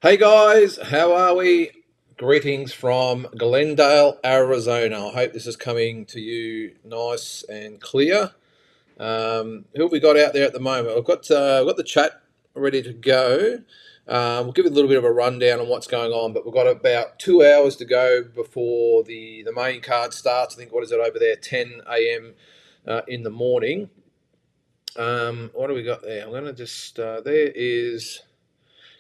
Hey guys, how are we? Greetings from Glendale, Arizona. I hope this is coming to you nice and clear. Who have we got out there at the moment? I've got the chat ready to go. We'll give you a little bit of a rundown on what's going on, but we've got about 2 hours to go before the main card starts. I think, what is it over there? 10 a.m. In the morning. What do we got there? I'm going to just, there is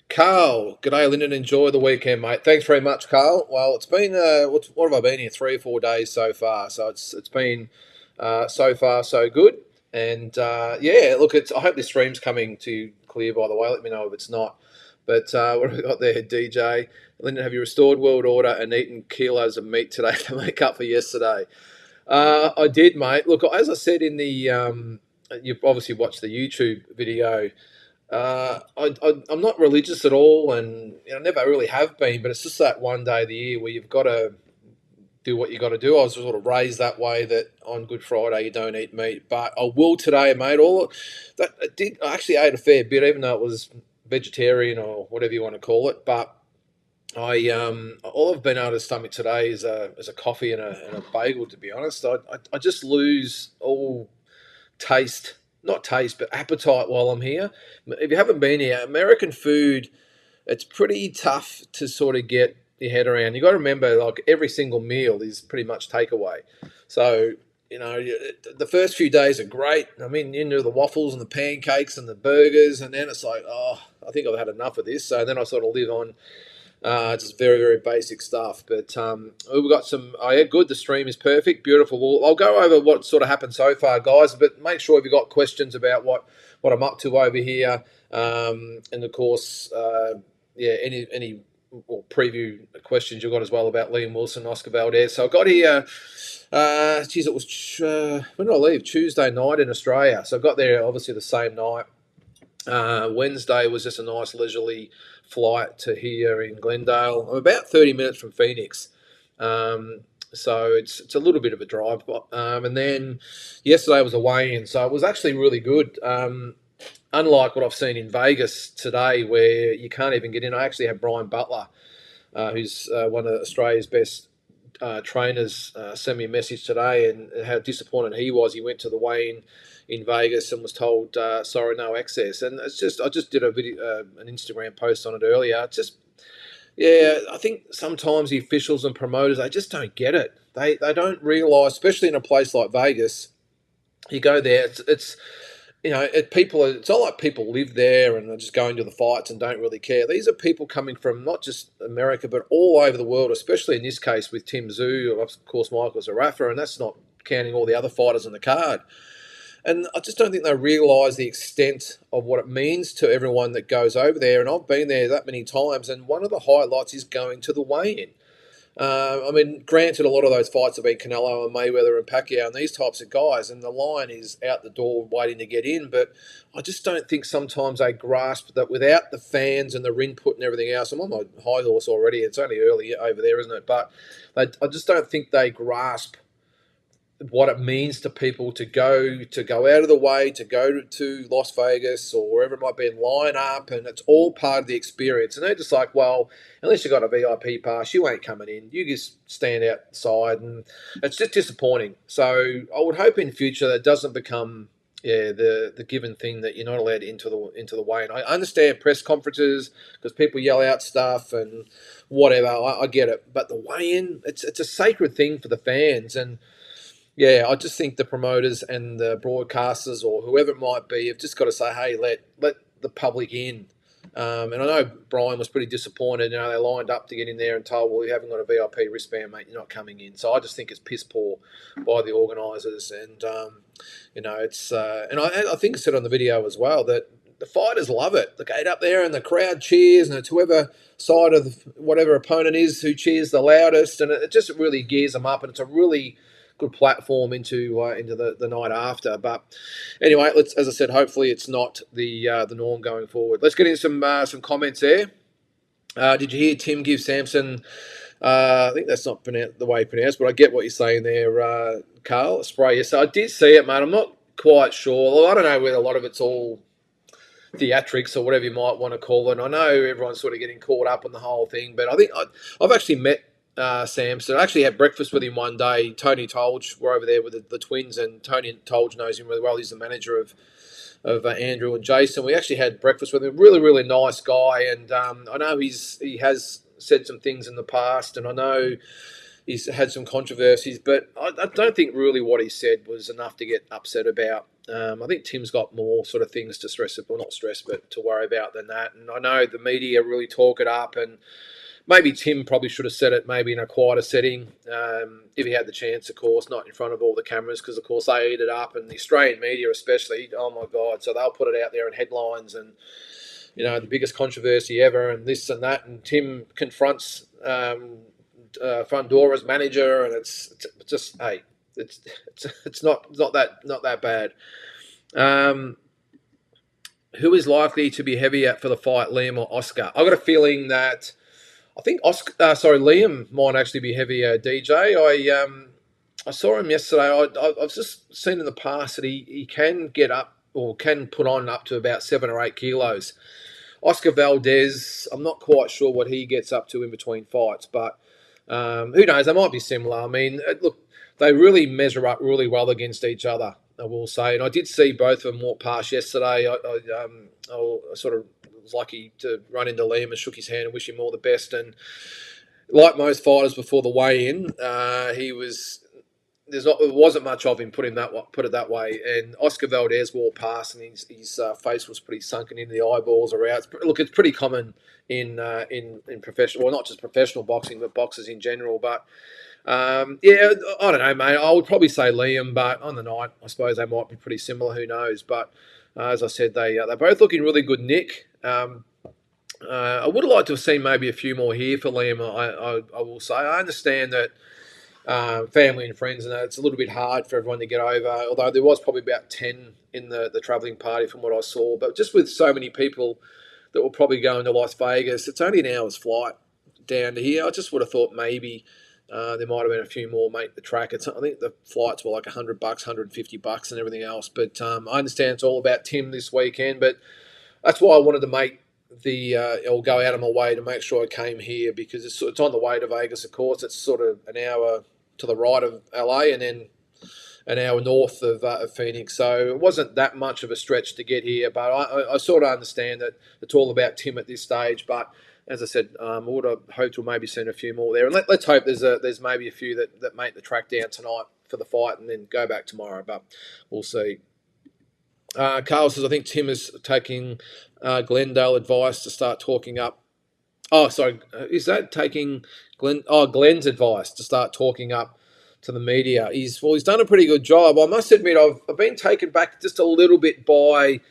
Carl. G'day, Lyndon. Enjoy the weekend, mate. Thanks very much, Carl. Well, it's been, what have I been here? 3 or 4 days so far. So it's been so far so good. And yeah, look, I hope this stream's coming to clear, by the way. Let me know if it's not. But what have we got there, DJ? Lyndon, have you restored world order and eaten kilos of meat today to make up for yesterday? I did, mate. Look, as I said in the, you've obviously watched the YouTube video. I'm not religious at all, and never really have been. But it's just that one day of the year where you've got to do what you got to do. I was sort of raised that way that on Good Friday you don't eat meat, but I will today, mate. All that I actually ate a fair bit, even though it was vegetarian or whatever you want to call it. But all I've been able to stomach today is a coffee and a bagel. To be honest, I just lose all taste, not taste, but appetite while I'm here. If you haven't been here, American food, it's pretty tough to sort of get your head around. You got to remember, like every single meal is pretty much takeaway. So the first few days are great. I mean, the waffles and the pancakes and the burgers, and then it's like, oh, I think I've had enough of this. So then I sort of live on just very, very basic stuff. But we've got some. Oh, yeah, good. The stream is perfect. Beautiful. I'll go over what sort of happened so far, guys. But make sure if you've got questions about what I'm up to over here. And of course, yeah, any preview questions you've got as well about Liam Wilson, Oscar Valdez. So I got here. Geez, it was when did I leave? Tuesday night in Australia. So I got there obviously the same night. Wednesday was just a nice leisurely flight to here in Glendale. I'm about 30 minutes from Phoenix. So it's a little bit of a drive. And then yesterday was a weigh-in, so it was actually really good. Unlike what I've seen in Vegas today, where you can't even get in. I actually had Brian Butler, who's one of Australia's best trainers, send me a message today and how disappointed he was. He went to the weigh-in in Vegas and was told, sorry, no access. And it's just, I just did a video, an Instagram post on it earlier. Yeah, I think sometimes the officials and promoters, they just don't get it. They don't realise, especially in a place like Vegas, you go there, it's it's not like people live there and are just going to the fights and don't really care. These are people coming from not just America, but all over the world, especially in this case with Tim Tszyu, of course, Michael Zarafa, and that's not counting all the other fighters on the card. And I just don't think they realise the extent of what it means to everyone that goes over there. And I've been there that many times, and one of the highlights is going to the weigh-in. I mean, granted, a lot of those fights have been Canelo and Mayweather and Pacquiao and these types of guys, and the line is out the door waiting to get in. But I just don't think sometimes they grasp that without the fans and the input and everything else. I'm on my high horse already. It's only early over there, isn't it? But I just don't think they grasp what it means to people to go out of the way to go to Las Vegas or wherever it might be and line up, and it's all part of the experience. And they're just like, well, unless you got a VIP pass, you ain't coming in. You just stand outside, and it's just disappointing. So I would hope in future that doesn't become the given thing that you're not allowed into the weigh-in. I understand press conferences because people yell out stuff and whatever. I get it, but the weigh-in, it's a sacred thing for the fans. And yeah, I just think the promoters and the broadcasters or whoever it might be have just got to say, hey, let the public in. And I know Brian was pretty disappointed. They lined up to get in there and told, well, you haven't got a VIP wristband, mate. You're not coming in. So I just think it's piss poor by the organisers. And, it's and I think I said on the video as well that the fighters love it. They get up there and the crowd cheers, and it's whoever side of whatever opponent is who cheers the loudest. And it just really gears them up. And it's a really good platform into the night after. But anyway, as I said, hopefully it's not the norm going forward. Let's get into some comments there. Did you hear Tim give Samson? I think that's not the way he pronounced, but I get what you're saying there, Carl. Spray. So I did see it, mate. I'm not quite sure. Well, I don't know whether a lot of it's all theatrics or whatever you might want to call it. And I know everyone's sort of getting caught up on the whole thing, but I think I've actually met Samson. I actually had breakfast with him one day. Tony Tolge were over there with the twins, and Tony Tolge knows him really well. He's the manager of Andrew and Jason. We actually had breakfast with him. Really, really nice guy, and I know he has said some things in the past, and I know he's had some controversies, but I don't think really what he said was enough to get upset about. I think Tim's got more sort of things to stress, well, not stress, but to worry about than that. And I know the media really talk it up, and maybe Tim probably should have said it maybe in a quieter setting, if he had the chance, of course, not in front of all the cameras, because, of course, they eat it up, and the Australian media especially, oh, my God. So they'll put it out there in headlines and, the biggest controversy ever and this and that. And Tim confronts Fundora's manager, and it's just, hey, it's not that bad. Who is likely to be heavier for the fight, Liam or Oscar? I've got a feeling that I think Liam might actually be heavier. DJ, I saw him yesterday. I've just seen in the past that he can get up or can put on up to about 7 or 8 kilos. Oscar Valdez, I'm not quite sure what he gets up to in between fights, but who knows? They might be similar. I mean, look, they really measure up really well against each other, I will say. And I did see both of them walk past yesterday. I sort of was lucky to run into Liam and shook his hand and wish him all the best. And like most fighters before the weigh-in, there wasn't much of him, put it that way. And Oscar Valdez walked past, and his face was pretty sunken into the eyeballs or out. Look, it's pretty common in professional, well, not just professional boxing, but boxers in general. But yeah, I don't know, mate. I would probably say Liam, but on the night, I suppose they might be pretty similar. Who knows? But as I said, they're both looking really good, Nick. I would have liked to have seen maybe a few more here for Liam. I will say, I understand that. Family and friends, and it's a little bit hard for everyone to get over, although there was probably about 10 in the travelling party from what I saw. But just with so many people that were probably going to Las Vegas, it's only an hour's flight down to here. I just would have thought maybe there might have been a few more make the track. I think the flights were like $100, $150 and everything else. But I understand it's all about Tim this weekend, but that's why I wanted to make or go out of my way to make sure I came here, because it's on the way to Vegas, of course. It's sort of an hour to the right of LA and then an hour north of Phoenix. So it wasn't that much of a stretch to get here, but I sort of understand that it's all about Tim at this stage. But as I said, I would have hoped to maybe seen a few more there. And let's hope there's maybe a few that make the track down tonight for the fight and then go back tomorrow, but we'll see. Carl says, I think Tim is taking Glendale advice to start talking up. Oh, sorry. Is that taking Glenn's advice to start talking up to the media? He's done a pretty good job. I must admit, I've been taken back just a little bit by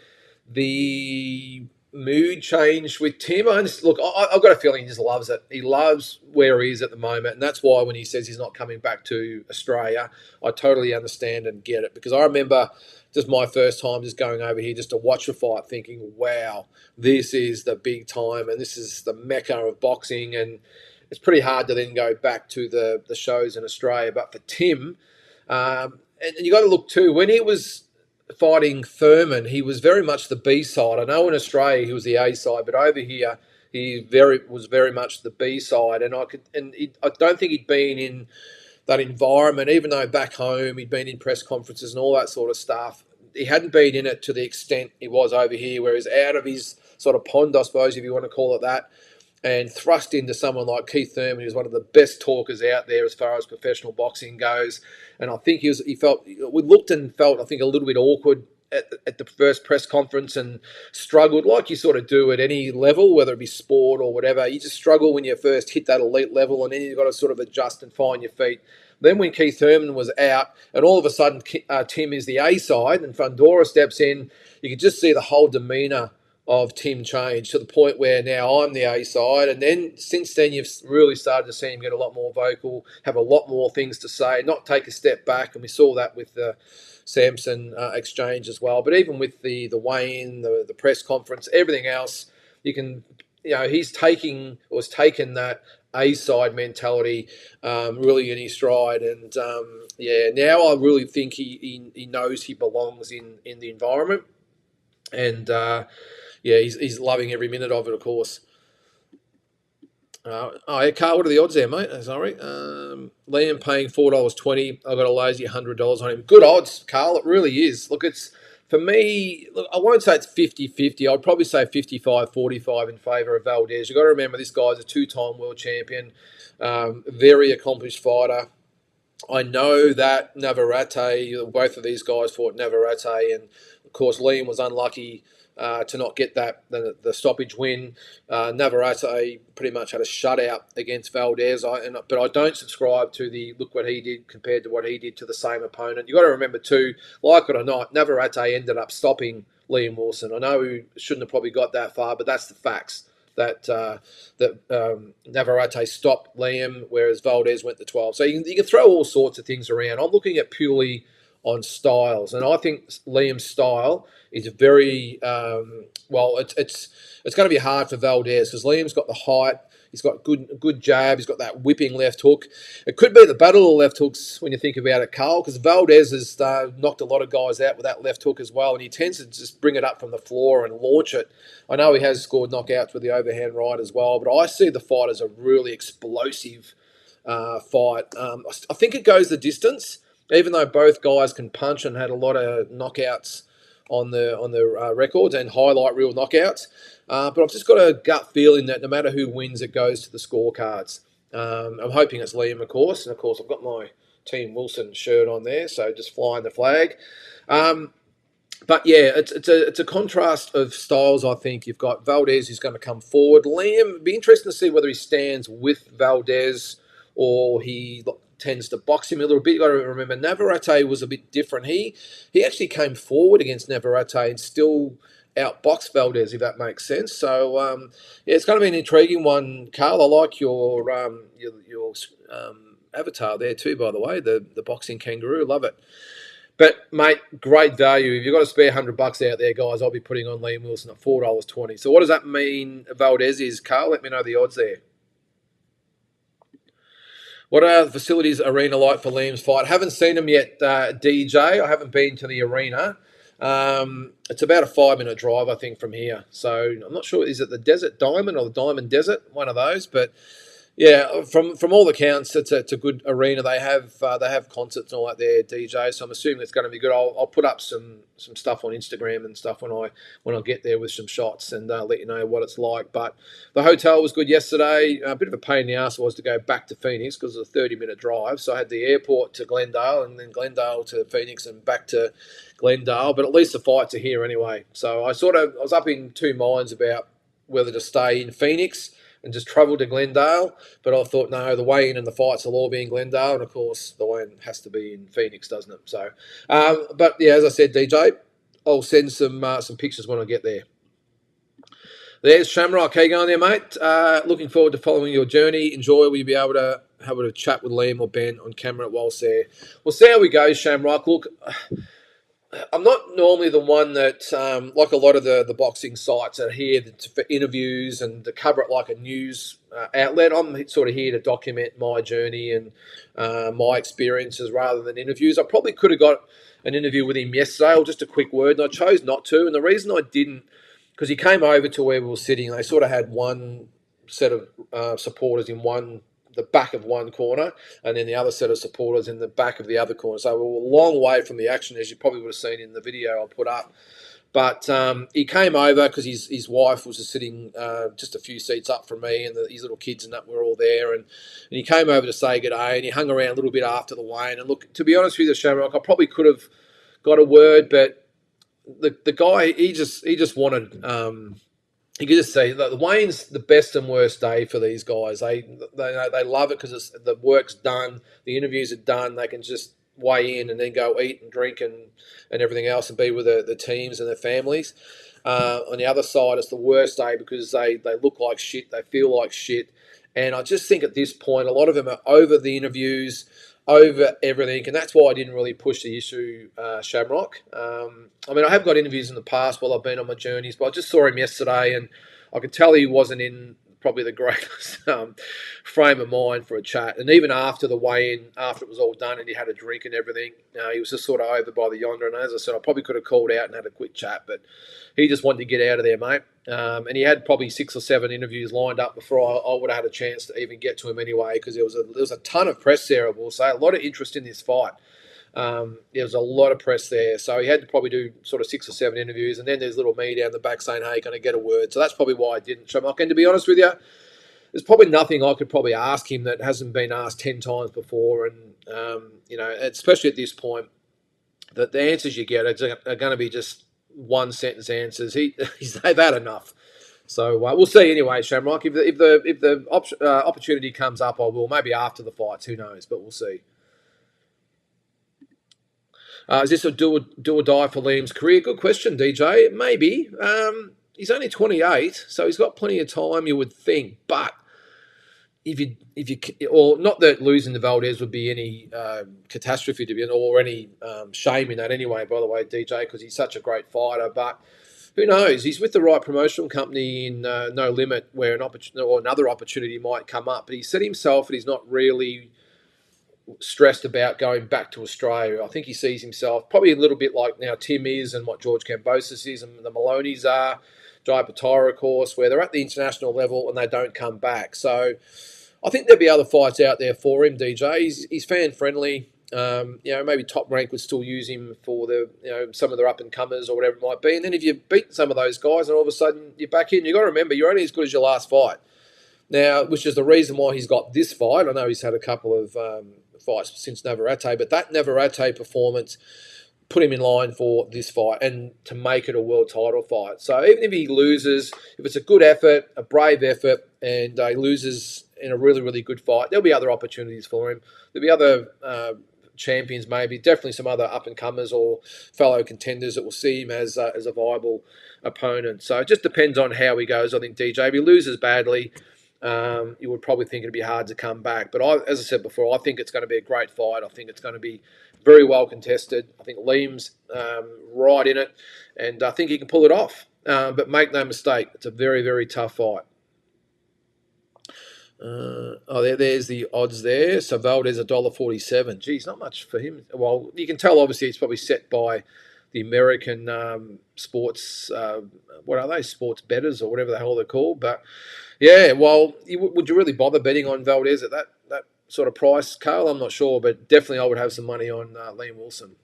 the mood change with Tim. Look, I've got a feeling he just loves it. He loves where he is at the moment, and that's why when he says he's not coming back to Australia, I totally understand and get it, because I remember just my first time just going over here just to watch a fight thinking, wow, this is the big time and this is the mecca of boxing, and it's pretty hard to then go back to the shows in Australia. But for Tim, and you got to look too, when he was fighting Thurman, he was very much the B side. I know in Australia he was the A side, but over here he was very much the B side. And I don't think he'd been in that environment, even though back home he'd been in press conferences and all that sort of stuff. He hadn't been in it to the extent he was over here, where he's out of his sort of pond, I suppose, if you want to call it that, and thrust into someone like Keith Thurman, who's one of the best talkers out there as far as professional boxing goes. And I think we looked and felt, I think, a little bit awkward at the first press conference and struggled, like you sort of do at any level, whether it be sport or whatever. You just struggle when you first hit that elite level, and then you've got to sort of adjust and find your feet. Then when Keith Thurman was out, and all of a sudden Tim is the A side and Fundora steps in, you could just see the whole demeanour of Tim change to the point where now I'm the A side. And then since then, you've really started to see him get a lot more vocal, have a lot more things to say, not take a step back. And we saw that with the Samson exchange as well. But even with the weigh-in, the press conference, everything else, he's taken that A-side mentality really in his stride. And, now I really think he knows he belongs in the environment. And, yeah, he's loving every minute of it, of course. Oh, yeah, Carl, what are the odds there, mate? Sorry. Liam paying $4.20. I've got a lazy $100 on him. Good odds, Carl. It really is. Look, it's for me, look, I won't say it's 50-50. I'd probably say 55-45 in favour of Valdez. You've got to remember this guy's a two-time world champion, very accomplished fighter. I know that Navarrete, both of these guys fought Navarrete, and of course Liam was unlucky to not get the stoppage win. Navarrete pretty much had a shutout against Valdez, but I don't subscribe to the look what he did compared to what he did to the same opponent. You got to remember too, like it or not, Navarrete ended up stopping Liam Wilson. I know he shouldn't have probably got that far, but that's the facts. That Navarrete stopped Liam, whereas Valdez went to 12. So you can throw all sorts of things around. I'm looking at purely on styles, and I think Liam's style is very well. It's going to be hard for Valdez because Liam's got the height. He's got good jab. He's got that whipping left hook. It could be the battle of left hooks when you think about it, Carl, because Valdez has knocked a lot of guys out with that left hook as well, and he tends to just bring it up from the floor and launch it. I know he has scored knockouts with the overhand right as well, but I see the fight as a really explosive fight. I think it goes the distance, even though both guys can punch and had a lot of knockouts on the records and highlight reel knockouts. But I've just got a gut feeling that no matter who wins, it goes to the scorecards. I'm hoping it's Liam, of course. And, of course, I've got my Team Wilson shirt on there, so just flying the flag. But, yeah, it's a contrast of styles, I think. You've got Valdez who's going to come forward. Liam, it'd be interesting to see whether he stands with Valdez or he tends to box him a little bit. You've got to remember, Navarrete was a bit different. He actually came forward against Navarrete and still outboxed Valdez, if that makes sense. So, yeah, it's going to be an intriguing one, Carl. I like your avatar there too, by the way, the boxing kangaroo. Love it. But, mate, great value. If you've got a spare $100 out there, guys, I'll be putting on Liam Wilson at $4.20. So what does that mean Valdez is, Carl? Let me know the odds there. What are the facilities arena like for Liam's fight? Haven't seen them yet, DJ. I haven't been to the arena. It's about a 5-minute drive, I think, from here. So I'm not sure. Is it the Desert Diamond or the Diamond Desert? One of those. But yeah, from all accounts, it's a good arena. They have concerts and all that there, DJ. So I'm assuming it's going to be good. I'll put up some stuff on Instagram and stuff when I get there with some shots and let you know what it's like. But the hotel was good yesterday. A bit of a pain in the ass was to go back to Phoenix because it was a 30-minute drive. So I had the airport to Glendale and then Glendale to Phoenix and back to Glendale. But at least the fights are here anyway. So I was up in two minds about whether to stay in Phoenix and just travel to Glendale. But I thought, no, the weigh-in and the fights will all be in Glendale. And, of course, the weigh-in has to be in Phoenix, doesn't it? So, but, yeah, as I said, DJ, I'll send some pictures when I get there. There's Shamrock. How you going there, mate? Looking forward to following your journey. Enjoy. Will you be able to have a chat with Liam or Ben on camera whilst there? We'll see how we go, Shamrock. Look, I'm not normally the one that, like a lot of the boxing sites are here for interviews and to cover it like a news outlet. I'm sort of here to document my journey and my experiences rather than interviews. I probably could have got an interview with him yesterday or just a quick word, and I chose not to. And the reason I didn't, because he came over to where we were sitting, they sort of had one set of supporters in the back of one corner, and then the other set of supporters in the back of the other corner. So we were a long way from the action, as you probably would have seen in the video I put up. But he came over because his wife was just sitting just a few seats up from me, and his little kids and that were all there. And he came over to say good day, and he hung around a little bit after the weigh-in. And look, to be honest with you, Shamrock, I probably could have got a word, but the guy, he just wanted... you can just see the weigh-in's the best and worst day for these guys. They love it because the work's done, the interviews are done. They can just weigh in and then go eat and drink and everything else and be with the teams and their families. On the other side, it's the worst day because they look like shit, they feel like shit. And I just think at this point, a lot of them are over the interviews, over everything, and that's why I didn't really push the issue, Shamrock. I mean, I have got interviews in the past while I've been on my journeys, but I just saw him yesterday, and I could tell he wasn't in probably the greatest frame of mind for a chat. And even after the weigh-in, after it was all done and he had a drink and everything, he was just sort of over by the yonder. And as I said, I probably could have called out and had a quick chat, but he just wanted to get out of there, mate. And he had probably 6 or 7 interviews lined up before I would have had a chance to even get to him anyway, because there was a ton of press there, I will say, a lot of interest in this fight. There was a lot of press there, so he had to probably do sort of 6 or 7 interviews, and then there's little me down the back saying, "Hey, can I get a word?" So that's probably why I didn't show up. And to be honest with you, there's probably nothing I could probably ask him that hasn't been asked 10 times before, and especially at this point, that the answers you get are going to be just one sentence answers. They've had enough. So we'll see anyway, Shamrock. If the opportunity comes up, I will. Maybe after the fights, who knows? But we'll see. Is this a do or die for Liam's career? Good question, DJ. Maybe. He's only 28, so he's got plenty of time, you would think. But if you, or not that losing to Valdez would be any catastrophe to be, or any shame in that anyway. By the way, DJ, because he's such a great fighter. But who knows? He's with the right promotional company in No Limit, where another opportunity might come up. But he said himself that he's not really stressed about going back to Australia. I think he sees himself probably a little bit like now Tim is and what George Kambosos is and the Maloneys are, Jai Patara, of course, where they're at the international level and they don't come back. So I think there'll be other fights out there for him, DJ. He's fan-friendly. Maybe Top Rank would still use him for some of their up-and-comers or whatever it might be. And then if you beat some of those guys and all of a sudden you're back in, you've got to remember you're only as good as your last fight. Now, which is the reason why he's got this fight. I know he's had a couple of fights since Navarrete, but that Navarrete performance put him in line for this fight and to make it a world title fight. So even if he loses, if it's a good effort, a brave effort, and he loses in a really, really good fight, there'll be other opportunities for him. There'll be other champions, maybe, definitely some other up-and-comers or fellow contenders that will see him as a viable opponent. So it just depends on how he goes, I think, DJ. If he loses badly, you would probably think it'd be hard to come back. But as I said before, I think it's going to be a great fight. I think it's going to be very well contested. I think Liam's right in it, and I think he can pull it off. But make no mistake, it's a very, very tough fight. There's the odds there. So Valdez $1.47. Geez, not much for him. Well, you can tell obviously it's probably set by the American sports. What are they? Sports bettors or whatever the hell they're called. But yeah, well, would you really bother betting on Valdez at that sort of price, Carl? I'm not sure, but definitely I would have some money on Liam Wilson.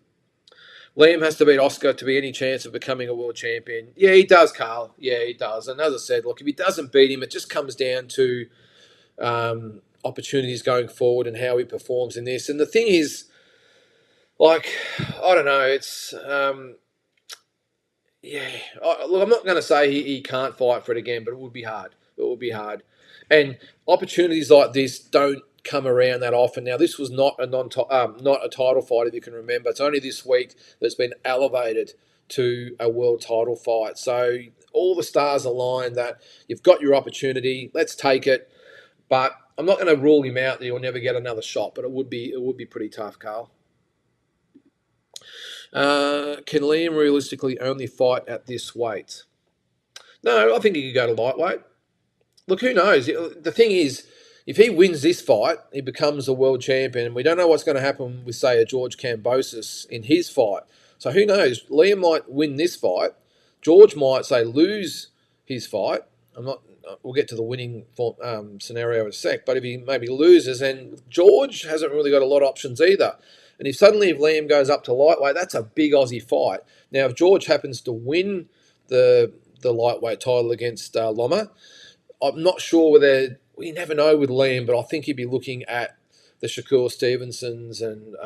Liam has to beat Oscar to be any chance of becoming a world champion. Yeah, he does, Carl. Yeah, he does. And as I said, look, if he doesn't beat him, it just comes down to opportunities going forward and how he performs in this. And the thing is, like, I don't know, it's... look, I'm not going to say he can't fight for it again, but it would be hard. It would be hard. And opportunities like this don't come around that often. Now, this was not a title fight, if you can remember. It's only this week that's been elevated to a world title fight. So all the stars align that you've got your opportunity. Let's take it. But I'm not going to rule him out that he'll never get another shot. But it would be pretty tough, Carl. Can Liam realistically only fight at this weight? No, I think he could go to lightweight. Look, who knows? The thing is, if he wins this fight, he becomes a world champion. And we don't know what's going to happen with, say, a George Kambosos in his fight. So who knows? Liam might win this fight. George might, say, lose his fight. We'll get to the winning scenario in a sec. But if he maybe loses, then George hasn't really got a lot of options either. And if Liam goes up to lightweight, that's a big Aussie fight. Now, if George happens to win the lightweight title against Loma, I'm not sure whether... You never know with Liam, but I think he'd be looking at the Shakur Stevensons and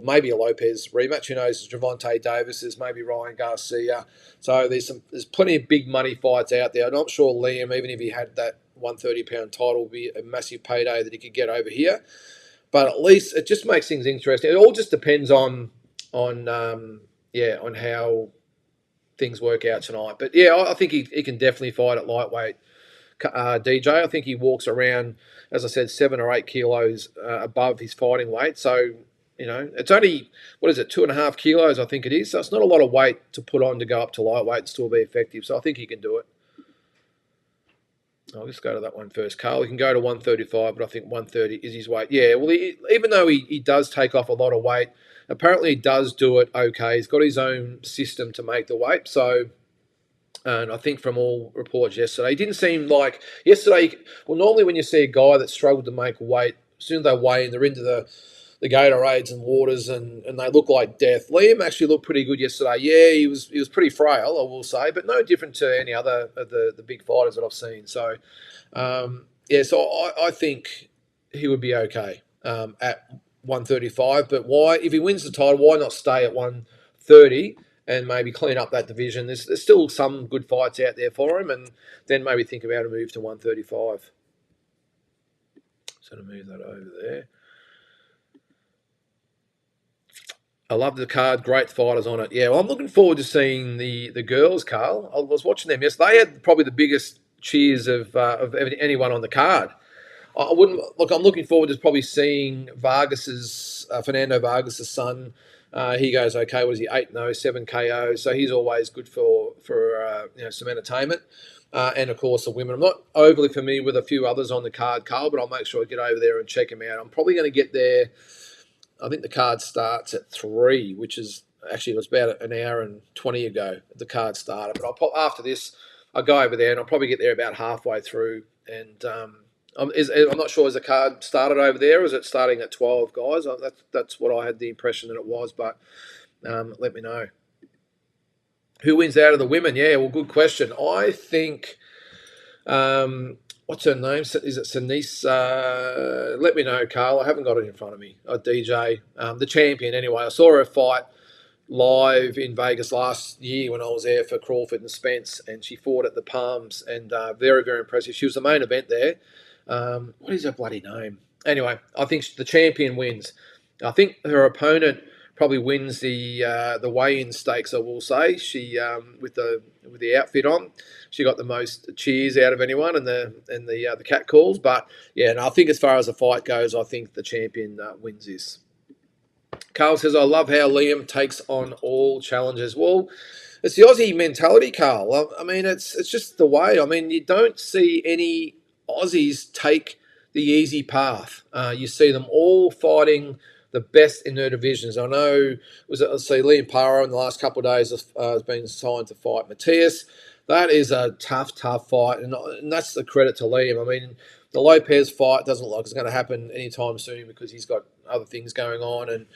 maybe a Lopez rematch. Who knows? Javante Davis's, maybe Ryan Garcia. So there's plenty of big money fights out there. I'm not sure Liam, even if he had that 130-pound title, would be a massive payday that he could get over here. But at least it just makes things interesting. It all just depends on how things work out tonight. But yeah, I think he can definitely fight at lightweight. DJ, I think he walks around, as I said, 7 or 8 kilos above his fighting weight. So, it's only, 2.5 kilos, I think it is. So it's not a lot of weight to put on to go up to lightweight and still be effective. So I think he can do it. I'll just go to that one first. Carl, he can go to 135, but I think 130 is his weight. Yeah, well, even though he does take off a lot of weight, apparently he does do it okay. He's got his own system to make the weight. So, and I think from all reports yesterday, he didn't seem like yesterday. Well, normally when you see a guy that struggled to make weight, as soon as they weigh in, they're into the Gatorades and waters, and they look like death. Liam actually looked pretty good yesterday. Yeah, he was pretty frail, I will say, but no different to any other of the big fighters that I've seen. So, yeah, so I think he would be okay at 135. But why, if he wins the title, why not stay at 130 and maybe clean up that division? There's still some good fights out there for him, and then maybe think about a move to 135. So to move that over there. I love the card. Great fighters on it. Yeah, well, I'm looking forward to seeing the girls, Carl. I was watching them yesterday. They had probably the biggest cheers of anyone on the card. I wouldn't look. I'm looking forward to probably seeing Fernando Vargas's son. He goes okay. What is he? 8-0, 7 KO. So he's always good for some entertainment. And of course the women. I'm not overly familiar with a few others on the card, Carl, but I'll make sure I get over there and check them out. I'm probably going to get there. I think the card starts at 3, which is actually it was about an hour and 20 ago the card started. But after this, I'll go over there and I'll probably get there about halfway through. And I'm not sure, is the card started over there or is it starting at 12, guys? That's what I had the impression that it was, but let me know. Who wins out of the women? Yeah, well, good question. I think... what's her name? Is it Sinise? Let me know, Carl. I haven't got it in front of me. DJ, the champion. Anyway, I saw her fight live in Vegas last year when I was there for Crawford and Spence, and she fought at the Palms, and very, very impressive. She was the main event there. What is her bloody name? Anyway, I think the champion wins. I think her opponent probably wins the weigh-in stakes. I will say she with the outfit on, she got the most cheers out of anyone, and the cat calls. But yeah, and I think as far as the fight goes, I think the champion wins this. Carl says, I love how Liam takes on all challenges. Well, it's the Aussie mentality, Carl. I mean, it's just the way. I mean, you don't see any Aussies take the easy path. You see them all fighting the best in their divisions. I know, let's see, Liam Parra in the last couple of days has been signed to fight Matthias. That is a tough fight, and that's the credit to Liam. I mean, the Lopez fight doesn't look like it's going to happen anytime soon because he's got other things going on, and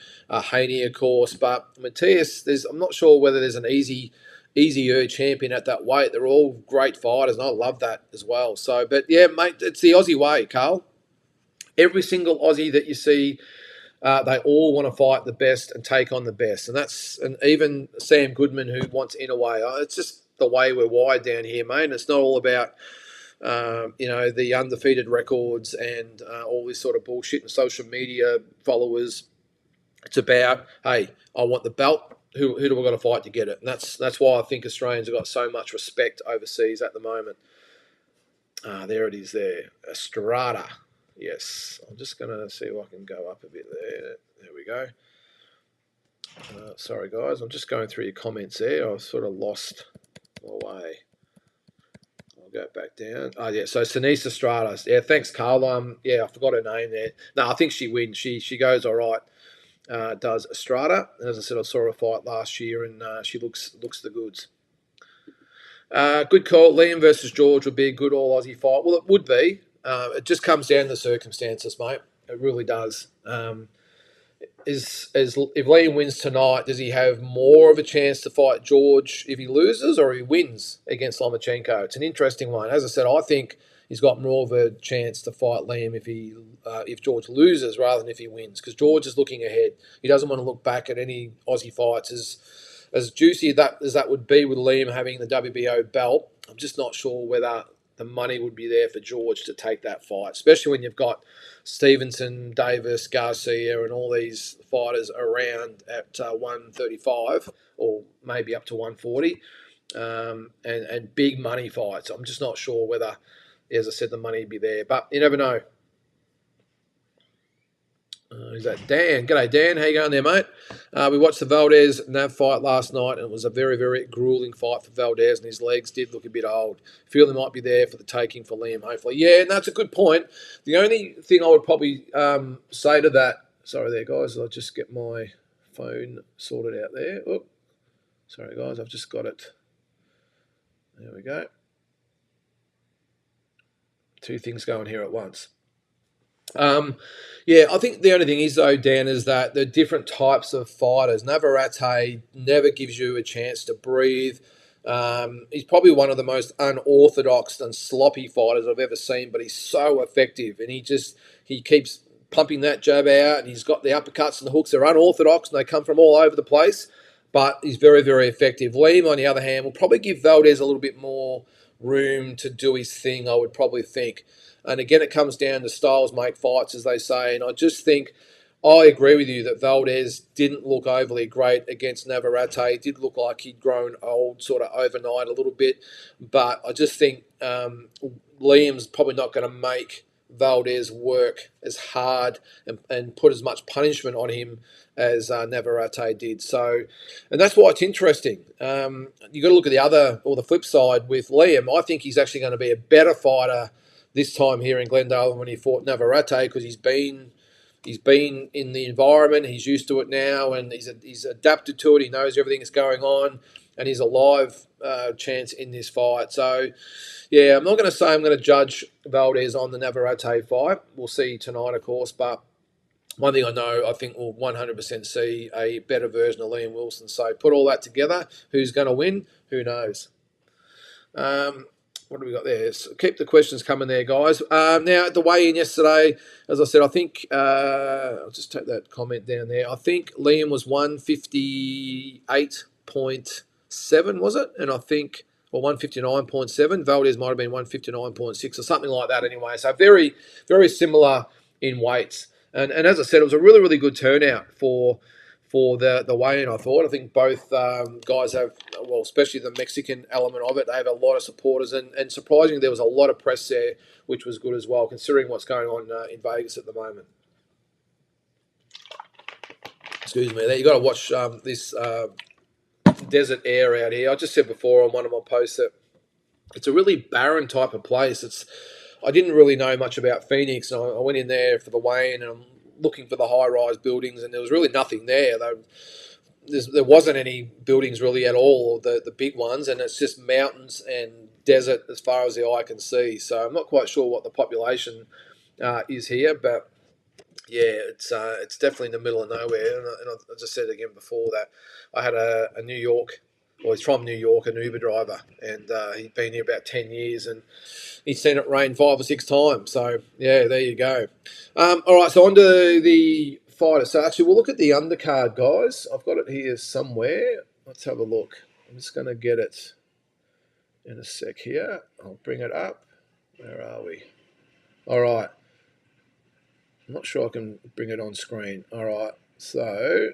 Haney, of course. But Matthias, I'm not sure whether there's an easier champion at that weight. They're all great fighters, and I love that as well. So, but yeah, mate, it's the Aussie way, Carl. Every single Aussie that you see, they all want to fight the best and take on the best, and even Sam Goodman, who wants Inouye. It's just the way we're wired down here, mate. And it's not all about the undefeated records and all this sort of bullshit and social media followers. It's about, hey, I want the belt. Who do I got to fight to get it? And that's why I think Australians have got so much respect overseas at the moment. There it is there. Estrada. Yes. I'm just going to see if I can go up a bit there. There we go. Sorry, guys. I'm just going through your comments there. I've sort of lost my way. I'll go back down. Oh, yeah. So, Sinise Estrada. Yeah, thanks, Carl. Yeah, I forgot her name there. No, I think she wins. She goes all right. Does Estrada. And as I said, I saw her fight last year, and she looks the goods. Good call. Liam versus George would be a good all-Aussie fight. Well, it would be. It just comes down to the circumstances, mate. It really does. If Liam wins tonight, does he have more of a chance to fight George if he loses, or he wins against Lomachenko? It's an interesting one. As I said, I think he's got more of a chance to fight Liam if George loses rather than if he wins, because George is looking ahead. He doesn't want to look back at any Aussie fights. As juicy as that would be with Liam having the WBO belt, I'm just not sure whether the money would be there for George to take that fight, especially when you've got Stevenson, Davis, Garcia, and all these fighters around at 135 or maybe up to 140, and big money fights. I'm just not sure whether, as I said, the money would be there, but you never know. Is that Dan? G'day, Dan. How you going there, mate? We watched the Valdez Nav fight last night, and it was a very, very grueling fight for Valdez, and his legs did look a bit old. Feel they might be there for the taking for Liam, hopefully. Yeah, and that's a good point. The only thing I would probably say to that, sorry there, guys, I'll just get my phone sorted out there. Oh, sorry, guys, I've just got it. There we go. Two things going here at once. Yeah, I think the only thing is, though, Dan, is that the different types of fighters. Navarrete never gives you a chance to breathe. He's probably one of the most unorthodox and sloppy fighters I've ever seen, but he's so effective, and he keeps pumping that jab out, and he's got the uppercuts and the hooks. They're unorthodox, and they come from all over the place, but he's very, very effective. Liam, on the other hand, will probably give Valdez a little bit more room to do his thing, I would probably think. And again, it comes down to styles make fights, as they say. And I just think I agree with you that Valdez didn't look overly great against Navarrete. He did look like he'd grown old sort of overnight a little bit. But I just think Liam's probably not going to make Valdez work as hard and put as much punishment on him as Navarrete did. So, and that's why it's interesting. You've got to look at the flip side with Liam. I think he's actually going to be a better fighter this time here in Glendale than when he fought Navarrete, because he's been in the environment, he's used to it now, and he's adapted to it. He knows everything that's going on, and he's a live chance in this fight. So, yeah, I'm not going to say I'm going to judge Valdez on the Navarrete fight. We'll see tonight, of course, but one thing I know, I think we'll 100% see a better version of Liam Wilson. So put all that together. Who's going to win? Who knows? What do we got there? So keep the questions coming there, guys. Now, at the weigh-in yesterday, as I said, I think, I'll just take that comment down there. I think Liam was 158.7, was it? And I think, or 159.7. Valdez might have been 159.6 or something like that anyway. So very, very similar in weights. And as I said, it was a really, really good turnout for the weigh-in, I thought. I think both guys have, well, especially the Mexican element of it, they have a lot of supporters. And surprisingly, there was a lot of press there, which was good as well, considering what's going on in Vegas at the moment. Excuse me. There, you got to watch this desert air out here. I just said before on one of my posts that it's a really barren type of place. I didn't really know much about Phoenix, and I went in there for the weigh-in, and I'm looking for the high-rise buildings, and there was really nothing there. There wasn't any buildings really at all, the big ones, and it's just mountains and desert as far as the eye can see. So I'm not quite sure what the population is here, but yeah, it's definitely in the middle of nowhere. And I just said again before that I had a New York, well, he's from New York, an Uber driver, and he'd been here about 10 years, and he's seen it rain 5 or 6 times. So, yeah, there you go. All right, so on to the fighters. So, actually, we'll look at the undercard, guys. I've got it here somewhere. Let's have a look. I'm just going to get it in a sec here. I'll bring it up. Where are we? All right. I'm not sure I can bring it on screen. All right, so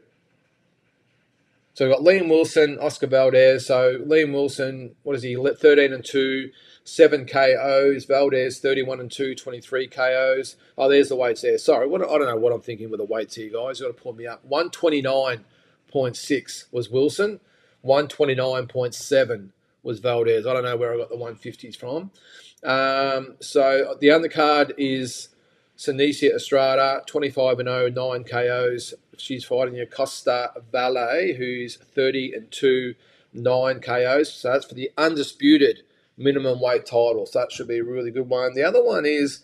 we've got Liam Wilson, Oscar Valdez. So Liam Wilson, what is he? 13-2, 7 KOs. Valdez 31-2, 23 KOs. Oh, there's the weights there. Sorry, I don't know what I'm thinking with the weights here, guys. You've got to pull me up. 129.6 was Wilson. 129.7 was Valdez. I don't know where I got the 150s from. So the undercard is Senicia Estrada, 25-0, 9 KOs. She's fighting Acosta Valle, who's 30-2, 9 KOs. So that's for the undisputed minimum weight title. So that should be a really good one. The other one is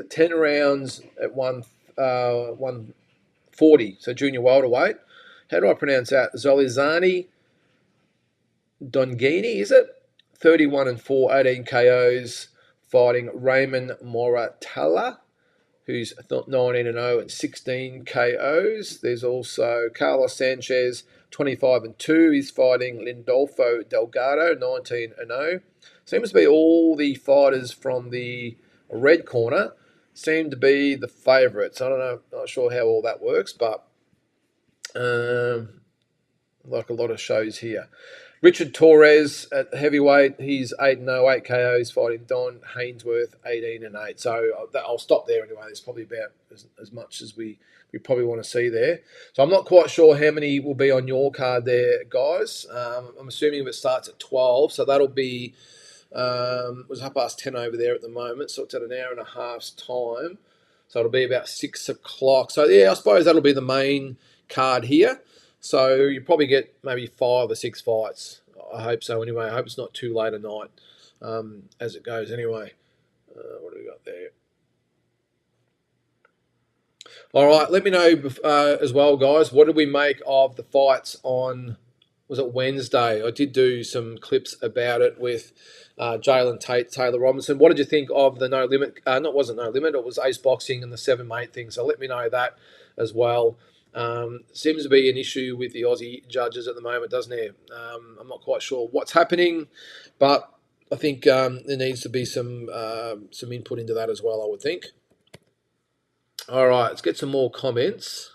10 rounds at 140, so junior welterweight. How do I pronounce that? Zolizani Dongini, is it? 31-4, 18 KOs, fighting Raymond Moratala, who's 19-0 and 16 KOs. There's also Carlos Sanchez, 25-2. He's fighting Lindolfo Delgado, 19-0. Seems to be all the fighters from the red corner seem to be the favourites. I don't know, not sure how all that works, but like a lot of shows here. Richard Torres at heavyweight, he's 8-0, 8 KOs, fighting Don Hainsworth, 18-8. So I'll stop there anyway. It's probably about as much as we probably want to see there. So I'm not quite sure how many will be on your card there, guys. I'm assuming if it starts at 12, so that'll be, it was 10:30 over there at the moment, so it's at an hour and a half's time. So it'll be about 6 o'clock. So yeah, I suppose that'll be the main card here. So you probably get maybe 5 or 6 fights. I hope so anyway. I hope it's not too late at night as it goes anyway. What do we got there? All right, let me know as well, guys. What did we make of the fights on, was it Wednesday? I did do some clips about it with Jalen Tate, Taylor Robinson. What did you think of the No Limit? Wasn't No Limit. It was Ace Boxing and the 7-mate thing. So let me know that as well. Seems to be an issue with the Aussie judges at the moment, doesn't it? I'm not quite sure what's happening, but I think there needs to be some input into that as well, I would think. All right, let's get some more comments.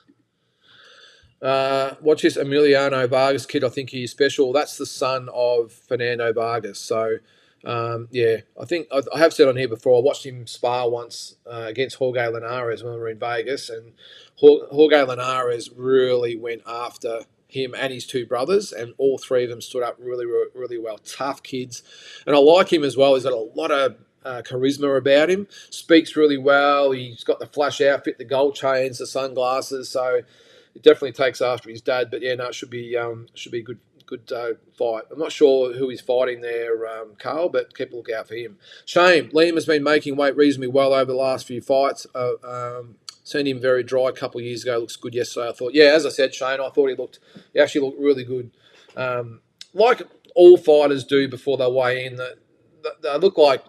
Watch this Emiliano Vargas kid. I think he's special. That's the son of Fernando Vargas. So, yeah, I think I have said on here before, I watched him spar once against Jorge Linares when we were in Vegas, and Jorge Linares really went after him and his two brothers, and all three of them stood up really, really well. Tough kids. And I like him as well. He's got a lot of charisma about him. Speaks really well. He's got the flash outfit, the gold chains, the sunglasses. So it definitely takes after his dad. But yeah, no, it should be a good fight. I'm not sure who he's fighting there, Carl, but keep a look out for him. Shane, Liam has been making weight reasonably well over the last few fights. Seen him very dry a couple of years ago. Looks good yesterday. I thought, yeah, as I said, Shane, I thought he actually looked really good. Like all fighters do before they weigh in, they look like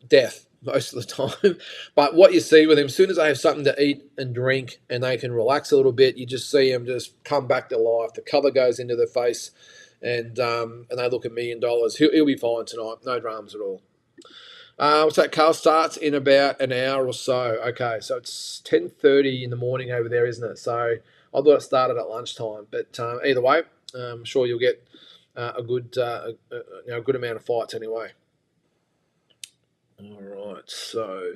death most of the time. But what you see with him, as soon as they have something to eat and drink and they can relax a little bit, you just see them just come back to life. The colour goes into their face, and they look $1 million. He'll be fine tonight. No dramas at all. What's that? Carl starts in about an hour or so. Okay, so it's 10:30 in the morning over there, isn't it? So I thought it started at lunchtime. But either way, I'm sure you'll get a good amount of fights anyway. All right, so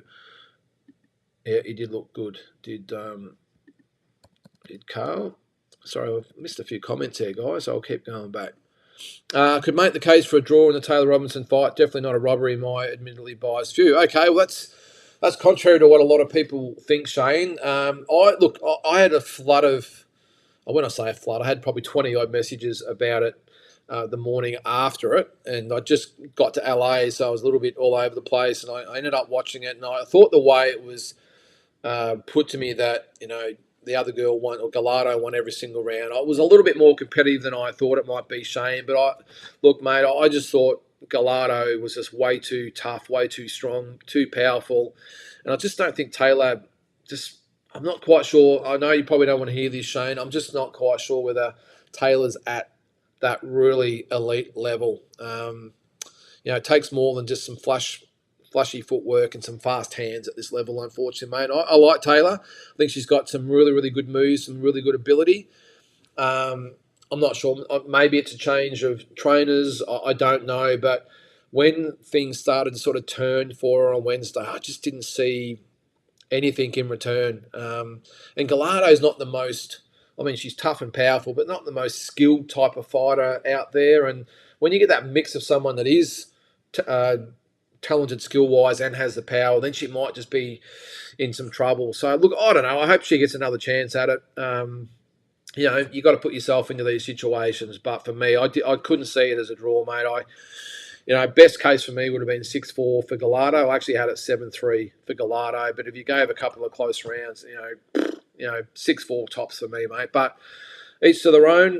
yeah, he did look good. Did Carl? Sorry, I've missed a few comments there, guys. I'll keep going back. Could make the case for a draw in the Taylor Robinson fight. Definitely not a robbery in my admittedly biased view. Okay, well that's contrary to what a lot of people think, Shane. I had a flood of, when I say a flood, I had probably 20 odd messages about it the morning after it, and I just got to LA, so I was a little bit all over the place, and I ended up watching it, and I thought the way it was put to me that, the other girl won, or Gallardo won every single round. I was a little bit more competitive than I thought it might be, Shane. But look, mate, I just thought Gallardo was just way too tough, way too strong, too powerful. And I just don't think Taylor, I'm not quite sure. I know you probably don't want to hear this, Shane. I'm just not quite sure whether Taylor's at that really elite level. It takes more than just some flashy footwork and some fast hands at this level, unfortunately, mate. I like Taylor. I think she's got some really, really good moves, some really good ability. I'm not sure. Maybe it's a change of trainers. I don't know. But when things started to sort of turn for her on Wednesday, I just didn't see anything in return. And Gallardo's not the most, she's tough and powerful, but not the most skilled type of fighter out there. And when you get that mix of someone that is talented skill-wise and has the power, then she might just be in some trouble. So, look, I don't know. I hope she gets another chance at it. You got to put yourself into these situations. But for me, I couldn't see it as a draw, mate. Best case for me would have been 6-4 for Gallardo. I actually had it 7-3 for Gallardo. But if you gave a couple of close rounds, 6-4 tops for me, mate. But each to their own.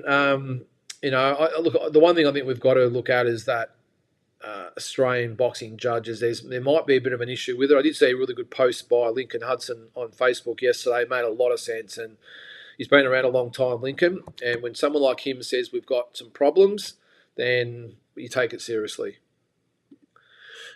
Look, the one thing I think we've got to look at is that Australian boxing judges, there might be a bit of an issue with it. I did see a really good post by Lincoln Hudson on Facebook yesterday. It made a lot of sense, and he's been around a long time, Lincoln. And when someone like him says we've got some problems, then you take it seriously.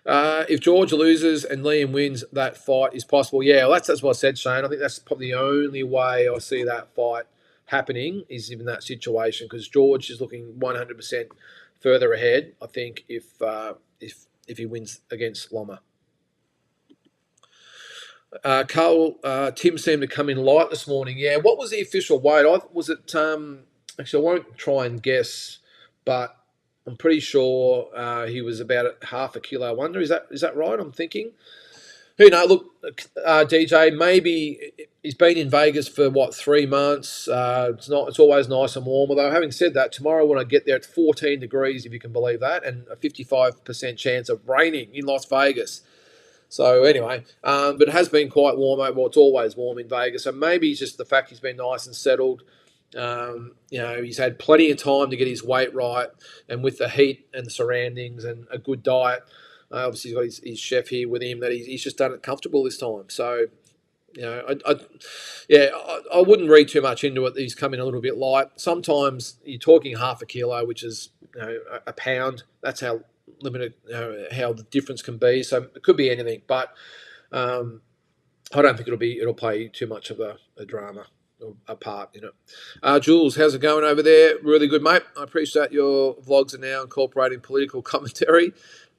If George loses and Liam wins, that fight is possible. Yeah, well, that's what I said, Shane. I think that's probably the only way I see that fight happening is in that situation, because George is looking 100% further ahead, I think, if he wins against Loma. Tim seemed to come in light this morning. Yeah, what was the official weight? Was it? Actually, I won't try and guess, but I'm pretty sure he was about half a kilo under. Is that right? I'm thinking. Who knows? Look, DJ, maybe he's been in Vegas for what, 3 months. It's always nice and warm. Although having said that, tomorrow when I get there, it's 14 degrees, if you can believe that, and a 55% chance of raining in Las Vegas. So anyway, but it has been quite warm. Well, it's always warm in Vegas. So maybe it's just the fact he's been nice and settled. He's had plenty of time to get his weight right, and with the heat and the surroundings and a good diet. Obviously, he's got his chef here with him that he's just done it comfortable this time. So, I wouldn't read too much into it. He's coming a little bit light. Sometimes you're talking half a kilo, which is a pound. That's how limited, how the difference can be. So it could be anything, but I don't think it'll play too much of a drama or a part in it. Jules, how's it going over there? Really good, mate. I appreciate your vlogs are now incorporating political commentary.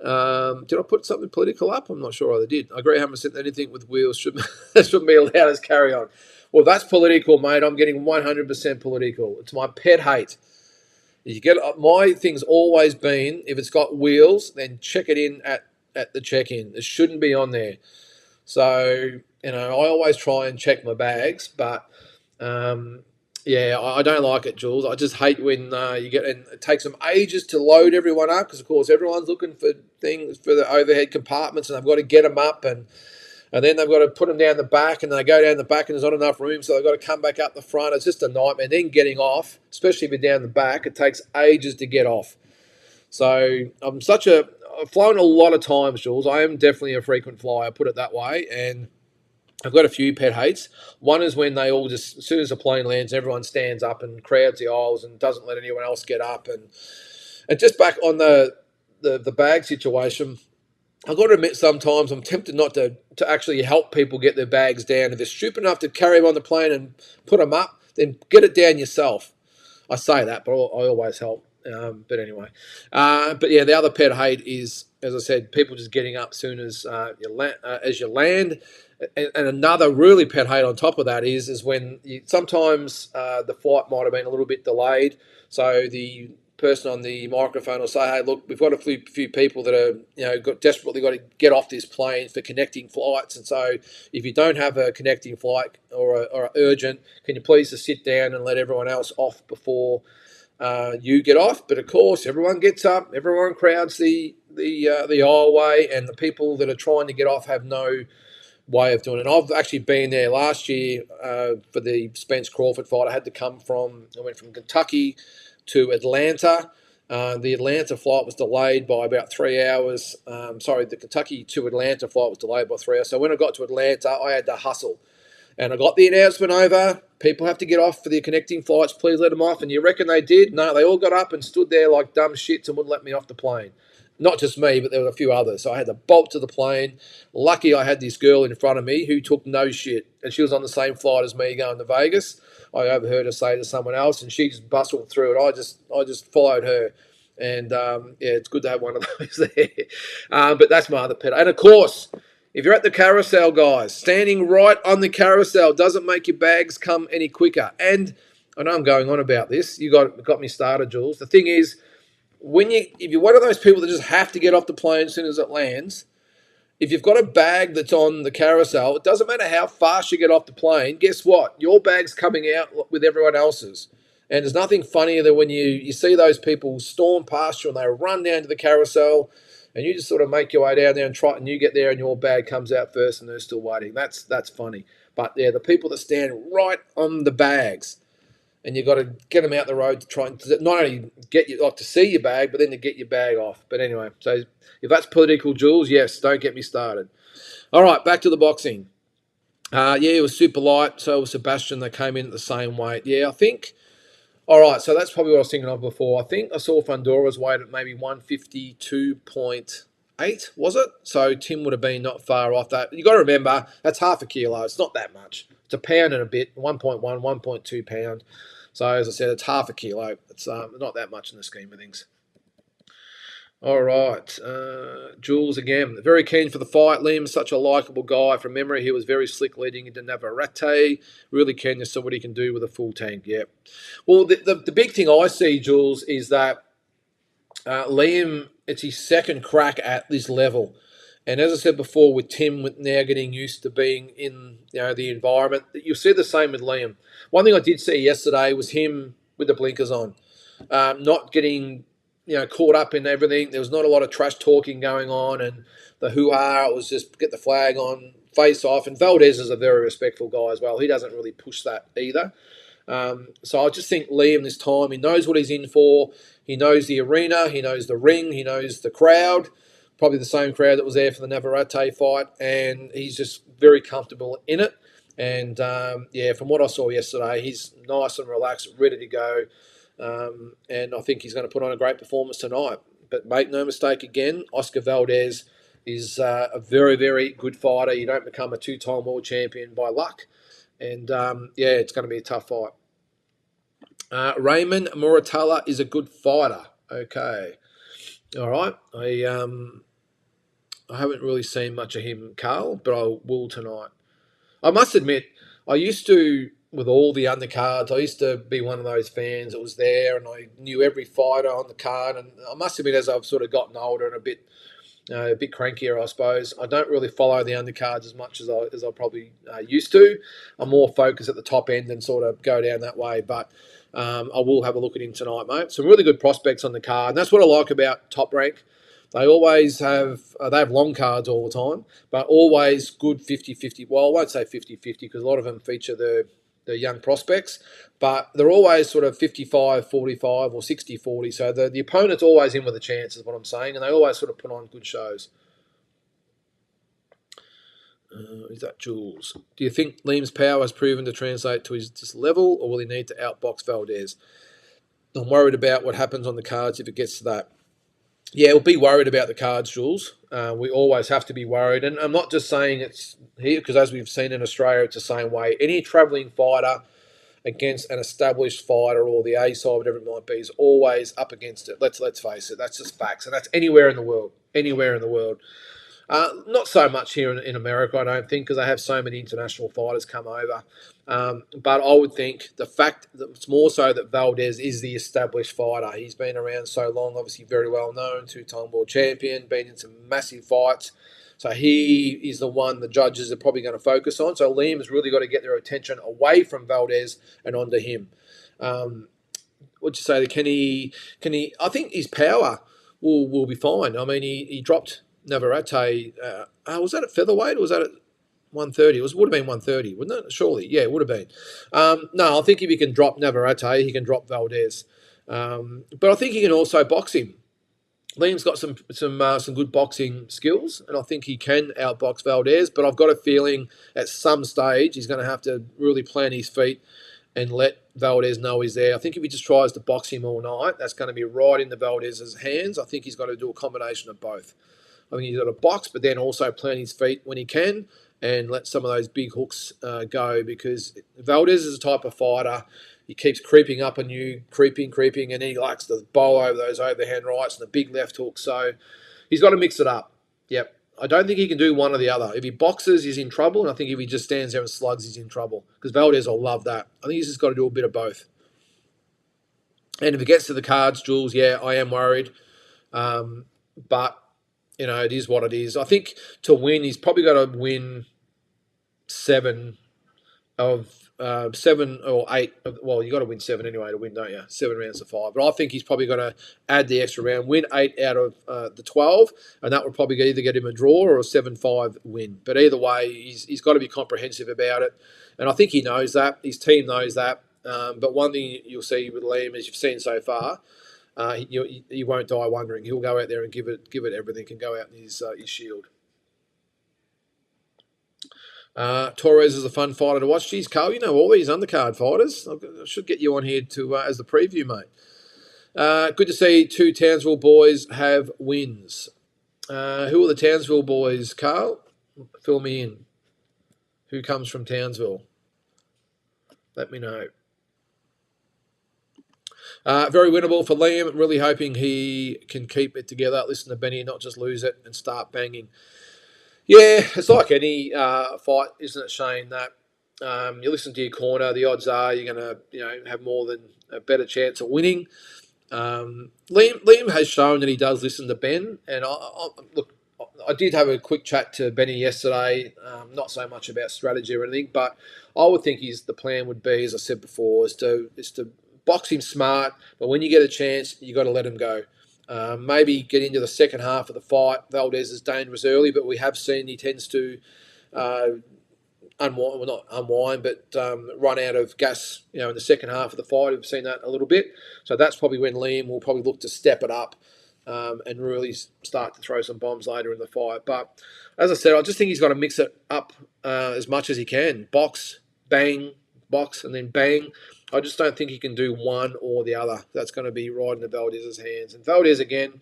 Did I put something political up? I'm not sure I did. I agree, I haven't said anything with wheels shouldn't be allowed as carry on. Well, that's political, mate. I'm getting 100% political. It's my pet hate. You get my thing's always been, if it's got wheels, then check it in at the check-in. It shouldn't be on there. So I always try and check my bags, but I don't like it, Jules. I just hate when you get, and it takes them ages to load everyone up because, of course, everyone's looking for things for the overhead compartments, and they've got to get them up, and then they've got to put them down the back, and they go down the back, and there's not enough room, so they've got to come back up the front. It's just a nightmare. And then getting off, especially if you're down the back, it takes ages to get off. So I've flown a lot of times, Jules. I am definitely a frequent flyer, put it that way, and I've got a few pet hates. One is when they all just, as soon as the plane lands, everyone stands up and crowds the aisles and doesn't let anyone else get up. And just back on the bag situation, I've got to admit sometimes I'm tempted not to actually help people get their bags down. If they're stupid enough to carry them on the plane and put them up, then get it down yourself. I say that, but I always help. But anyway. The other pet hate is, as I said, people just getting up soon as you land. And another really pet hate on top of that is when sometimes the flight might have been a little bit delayed. So the person on the microphone will say, "Hey, look, we've got a few people that are desperately got to get off this plane for connecting flights, and so if you don't have a connecting flight or urgent, can you please just sit down and let everyone else off before you get off?" But of course, everyone gets up, everyone crowds the aisleway, and the people that are trying to get off have no way of doing it. And I've actually been there last year for the Spence Crawford fight. I went from Kentucky to Atlanta. The Atlanta flight was delayed by about 3 hours. The Kentucky to Atlanta flight was delayed by 3 hours. So when I got to Atlanta, I had to hustle. And I got the announcement over. People have to get off for the connecting flights. Please let them off. And you reckon they did? No, they all got up and stood there like dumb shits and wouldn't let me off the plane. Not just me, but there were a few others. So I had to bolt to the plane. Lucky I had this girl in front of me who took no shit. And she was on the same flight as me going to Vegas. I overheard her say to someone else, and she just bustled through it. I just followed her. And, it's good to have one of those there. But that's my other pet. And, of course, if you're at the carousel, guys, standing right on the carousel doesn't make your bags come any quicker. And I know I'm going on about this. You got me started, Jules. The thing is, if you're one of those people that just have to get off the plane as soon as it lands, if you've got a bag that's on the carousel, it doesn't matter how fast you get off the plane. Guess what? Your bag's coming out with everyone else's. And there's nothing funnier than when you see those people storm past you and they run down to the carousel and you just sort of make your way down there and you get there and your bag comes out first and they're still waiting. That's funny. But yeah, the people that stand right on the bags, and you've got to get them out the road to try and not only get you to see your bag, but then to get your bag off. But anyway, so if that's political, Jules, yes, don't get me started. All right, back to the boxing. It was super light. So was Sebastian. They came in at the same weight. Yeah, I think. All right, so that's probably what I was thinking of before. I think I saw Fundora's weight at maybe 152.8, was it? So Tim would have been not far off that. You've got to remember, that's half a kilo. It's not that much. It's a pound and a bit, 1.1, 1.2 pound. So as I said, it's half a kilo. It's not that much in the scheme of things. All right. Jules again. Very keen for the fight. Liam's such a likeable guy. From memory, he was very slick leading into Navarrete. Really keen to see what he can do with a full tank. Yeah. Well, the big thing I see, Jules, is that Liam, it's his second crack at this level. And as I said before, with Tim now getting used to being in the environment, you'll see the same with Liam. One thing I did see yesterday was him with the blinkers on, not getting caught up in everything. There was not a lot of trash talking going on, and the hoo-ha. It was just get the flag on, face off. And Valdez is a very respectful guy as well. He doesn't really push that either. So I just think Liam this time, he knows what he's in for. He knows the arena, he knows the ring, he knows the crowd, probably the same crowd that was there for the Navarrete fight, and he's just very comfortable in it. And from what I saw yesterday, he's nice and relaxed, ready to go. And I think he's going to put on a great performance tonight. But make no mistake again, Oscar Valdez is a very, very good fighter. You don't become a two-time world champion by luck. And it's going to be a tough fight. Raymond Muratalla is a good fighter. Okay. All right. I haven't really seen much of him, Carl, but I will tonight. I must admit, I used to, with all the undercards, I used to be one of those fans that was there and I knew every fighter on the card. And I must admit, as I've sort of gotten older and a bit crankier, I suppose, I don't really follow the undercards as much as I probably used to. I'm more focused at the top end and sort of go down that way. But I will have a look at him tonight, mate. Some really good prospects on the card. And that's what I like about Top Rank. They always have they have long cards all the time, but always good 50-50. Well, I won't say 50-50 because a lot of them feature the young prospects, but they're always sort of 55-45 or 60-40. So the opponent's always in with a chance, is what I'm saying, and they always sort of put on good shows. Is that Jules? Do you think Liam's power has proven to translate to his level, or will he need to outbox Valdez? I'm worried about what happens on the cards if it gets to that. Yeah, we'll be worried about the cards, Jules. We always have to be worried. And I'm not just saying it's here, because as we've seen in Australia, it's the same way. Any travelling fighter against an established fighter or the A side, whatever it might be, is always up against it. Let's face it. That's just facts. And that's anywhere in the world. Anywhere in the world. Not so much here in America, I don't think, because they have so many international fighters come over. But I would think the fact that it's more so that Valdez is the established fighter. He's been around so long, obviously very well known, two-time world champion, been in some massive fights. So he is the one the judges are probably going to focus on. So Liam's really got to get their attention away from Valdez and onto him. What'd you say? Can he? I think his power will be fine. I mean, he dropped Navarrete. Was that at featherweight or was that at 130? It would have been 130, wouldn't it? Surely, yeah, it would have been. No, I think if he can drop Navarrete, he can drop Valdez. But I think he can also box him. Liam's got some good boxing skills, and I think he can outbox Valdez. But I've got a feeling at some stage he's going to have to really plant his feet and let Valdez know he's there. I think if he just tries to box him all night, that's going to be right into Valdez's hands. I think he's got to do a combination of both. I think he's got to box, but then also plant his feet when he can and let some of those big hooks go, because Valdez is a type of fighter. He keeps creeping up on you, creeping, and then he likes to bowl over those overhand rights and the big left hook. So he's got to mix it up. Yep. I don't think he can do one or the other. If he boxes, he's in trouble, and I think if he just stands there and slugs, he's in trouble, because Valdez will love that. I think he's just got to do a bit of both. And if it gets to the cards, Jules, yeah, I am worried. But it is what it is. I think to win, he's probably got to win 7 or 8. Well, you got to win 7 anyway to win, don't you? 7 rounds to 5. But I think he's probably going to add the extra round, win 8 out of the 12, and that would probably either get him a draw or a 7-5 win. But either way, he's got to be comprehensive about it, and I think he knows that. His team knows that. But one thing you'll see with Liam, as you've seen so far, he won't die wondering. He'll go out there and give it everything, and go out in his shield. Torres is a fun fighter to watch. Geez, Carl, you know all these undercard fighters. I should get you on here to as the preview, mate. Good to see 2 Townsville boys have wins. Who are the Townsville boys, Carl? Fill me in. Who comes from Townsville? Let me know. Very winnable for Liam. Really hoping he can keep it together, listen to Benny, not just lose it and start banging. Yeah, it's like any fight, isn't it, Shane? That you listen to your corner, the odds are you're going to have more than a better chance of winning. Liam has shown that he does listen to Ben, and look, I did have a quick chat to Benny yesterday. Not so much about strategy or anything, but I would think the plan would be, as I said before, is to box him smart. But when you get a chance, you got to let him go. Maybe get into the second half of the fight. Valdez is dangerous early, but we have seen he tends to uh, unwind, well, not unwind, but run out of gas, in the second half of the fight. We've seen that a little bit. So that's probably when Liam will probably look to step it up and really start to throw some bombs later in the fight. But as I said, I just think he's got to mix it up as much as he can. Box, bang, box, and then bang. I just don't think he can do one or the other. That's going to be right in the Valdez's hands. And Valdez, again,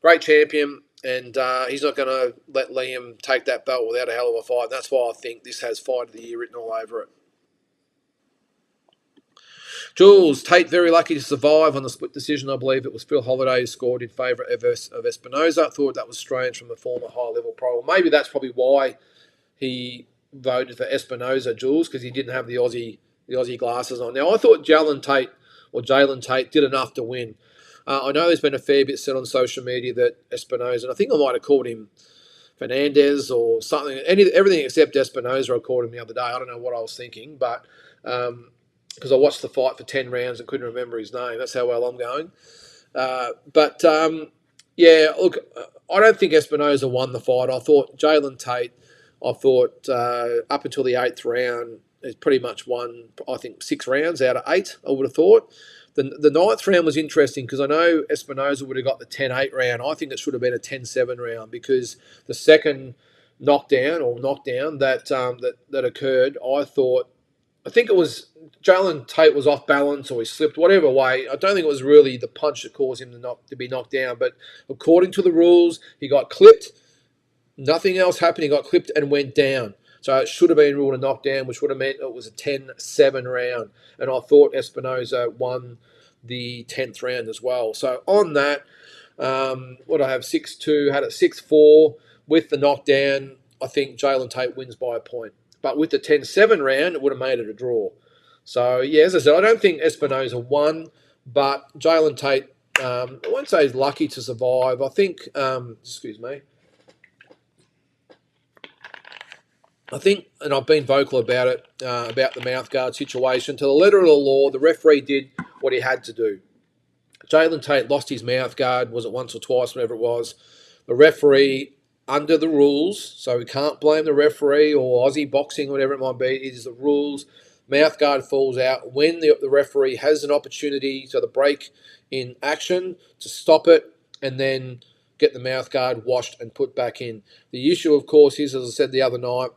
great champion, and he's not going to let Liam take that belt without a hell of a fight. And that's why I think this has Fight of the Year written all over it. Jules, Tate very lucky to survive on the split decision. I believe it was Phil Holliday who scored in favour of Espinoza. I thought that was strange from the former high-level pro. Maybe that's probably why he voted for Espinoza, Jules, because he didn't have the Aussie glasses on. Now, I thought Jalen Tate did enough to win. I know there's been a fair bit said on social media that Espinoza, and I think I might have called him Fernandez or something, everything except Espinoza I called him the other day. I don't know what I was thinking, but because I watched the fight for 10 rounds and couldn't remember his name. That's how well I'm going. Yeah, look, I don't think Espinoza won the fight. I thought Jalen Tate, up until the 8th round, he's pretty much won, I think, 6 rounds out of 8, I would have thought. The 9th round was interesting because I know Espinoza would have got the 10-8 round. I think it should have been a 10-7 round because the second knockdown that occurred, I think it was Jalen Tate was off balance or he slipped, whatever way. I don't think it was really the punch that caused him to be knocked down. But according to the rules, he got clipped. Nothing else happened. He got clipped and went down. So it should have been ruled a knockdown, which would have meant it was a 10-7 round. And I thought Espinoza won the 10th round as well. So on that, what I have 6-2, had it 6-4 with the knockdown. I think Jalen Tate wins by a point. But with the 10-7 round, it would have made it a draw. So, yeah, as I said, I don't think Espinoza won, but Jalen Tate, I won't say he's lucky to survive. I think, and I've been vocal about it, about the mouthguard situation. To the letter of the law, the referee did what he had to do. Jalen Tate lost his mouthguard, was it once or twice, whatever it was. The referee, under the rules, so we can't blame the referee or Aussie boxing, whatever it might be, it is the rules. Mouthguard falls out when the referee has an opportunity, so the break in action, to stop it and then get the mouthguard washed and put back in. The issue, of course, is, as I said the other night,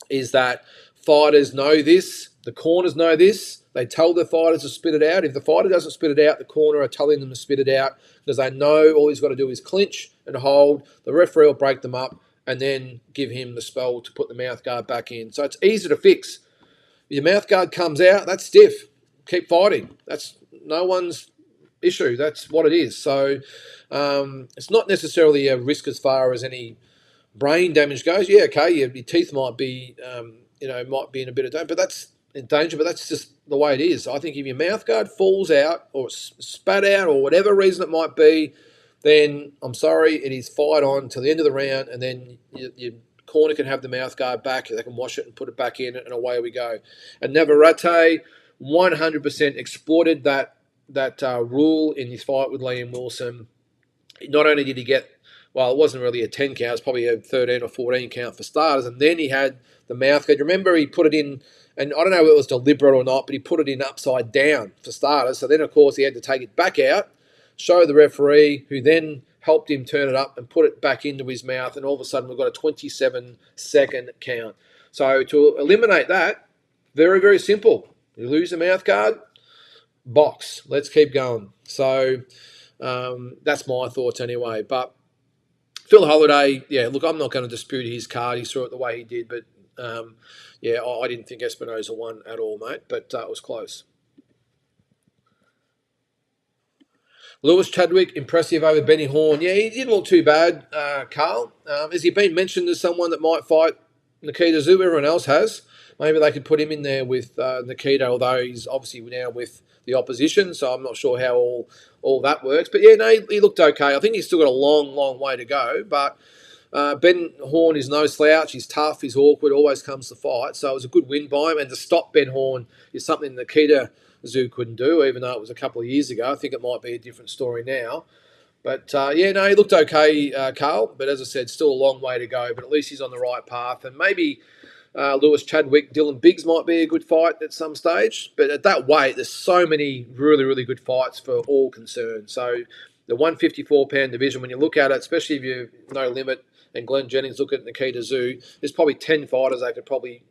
is that fighters know this, the corners know this, they tell the fighters to spit it out. If the fighter doesn't spit it out, the corner are telling them to spit it out because they know all he's got to do is clinch and hold. The referee will break them up and then give him the spell to put the mouthguard back in. So it's easy to fix. If your mouthguard comes out, that's stiff. Keep fighting. That's no one's issue. That's what it is. So it's not necessarily a risk as far as any brain damage goes. Yeah, okay, your teeth might be, might be in a bit of danger, but that's just the way it is. I think if your mouthguard falls out or spat out or whatever reason it might be, then I'm sorry, it is fight on till the end of the round, and then your corner can have the mouthguard back. They can wash it and put it back in, and away we go. And Navarrete 100% exploited that rule in his fight with Liam Wilson. Not only did he get, well, it wasn't really a 10 count, it was probably a 13 or 14 count for starters, and then he had the mouthguard. Remember, he put it in, and I don't know if it was deliberate or not, but he put it in upside down for starters. So then, of course, he had to take it back out, show the referee, who then helped him turn it up and put it back into his mouth, and all of a sudden we've got a 27-second count. So to eliminate that, very, very simple. You lose the mouthguard, box. Let's keep going. So that's my thoughts anyway. But Phil Holliday, yeah, look, I'm not going to dispute his card. He threw it the way he did, but I didn't think Espinoza won at all, mate, but it was close. Lewis Chadwick, impressive over Benny Horn. Yeah, he didn't look too bad, Carl. Has he been mentioned as someone that might fight Nikita Zoo? Everyone else has. Maybe they could put him in there with Nikita, although he's obviously now with the opposition, so I'm not sure how all that works. But yeah, no, he looked okay. I think he's still got a long way to go, but Ben Horn is no slouch. He's tough. He's awkward. Always comes to fight. So it was a good win by him. And to stop Ben Horn is something Nikita Zoo couldn't do, even though it was a couple of years ago. I think it might be a different story now. But yeah, no, he looked okay, Carl. But as I said, still a long way to go. But at least he's on the right path. And maybe Lewis Chadwick, Dylan Biggs might be a good fight at some stage. But at that weight, there's so many really good fights for all concerned. So the 154-pound division, when you look at it, especially if you're no limit, and Glenn Jennings look at Nikita Zoo, there's probably 10 fighters they could probably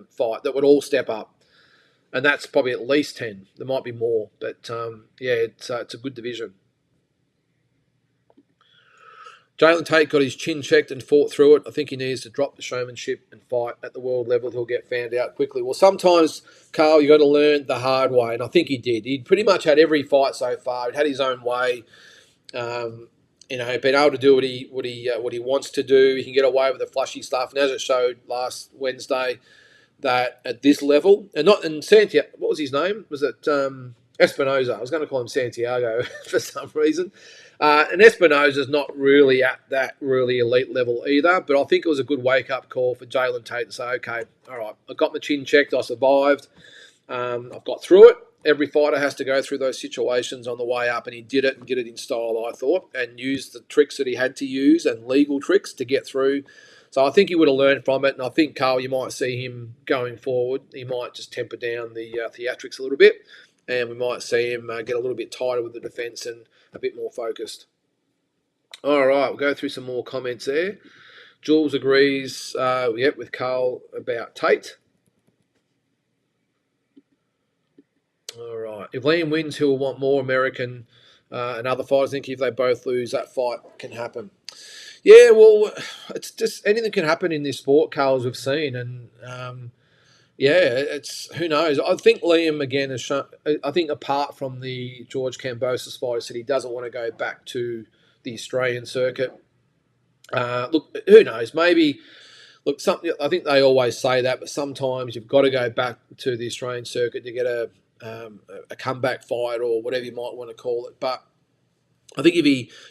fight that would all step up. And that's probably at least 10. There might be more. But, yeah, it's a good division. Jalen Tate got his chin checked and fought through it. I think he needs to drop the showmanship and fight at the world level. He'll get found out quickly. Well, sometimes, Carl, you got to learn the hard way, and I think he did. He pretty much had every fight so far. He had his own way. Been able to do what he wants to do. He can get away with the flashy stuff, and as it showed last Wednesday, that at this level, and Santiago, what was his name? Was it Espinoza? I was going to call him Santiago for some reason. And Espinoza's not really at that really elite level either, but I think it was a good wake-up call for Jalen Tate to say, okay, all right, I got my chin checked, I survived, I've got through it. Every fighter has to go through those situations on the way up, and he did it and did it in style, I thought, and used the tricks that he had to use and legal tricks to get through. So I think he would have learned from it, and I think, Carl, you might see him going forward. He might just temper down the theatrics a little bit, and we might see him get a little bit tighter with the defence and a bit more focused. All right, we'll go through some more comments there. Jules agrees with Carl about Tate. All right. If Liam wins, he'll want more American and other fighters. I think if they both lose, that fight can happen. Yeah, well, it's just anything can happen in this sport, Carl, as we've seen. And, it's who knows. I think Liam, again, has shown, I think apart from the George Kambosos fight, said he doesn't want to go back to the Australian circuit. Look, who knows? Maybe... Look, something. I think they always say that, but sometimes you've got to go back to the Australian circuit to get a comeback fight or whatever you might want to call it. But I think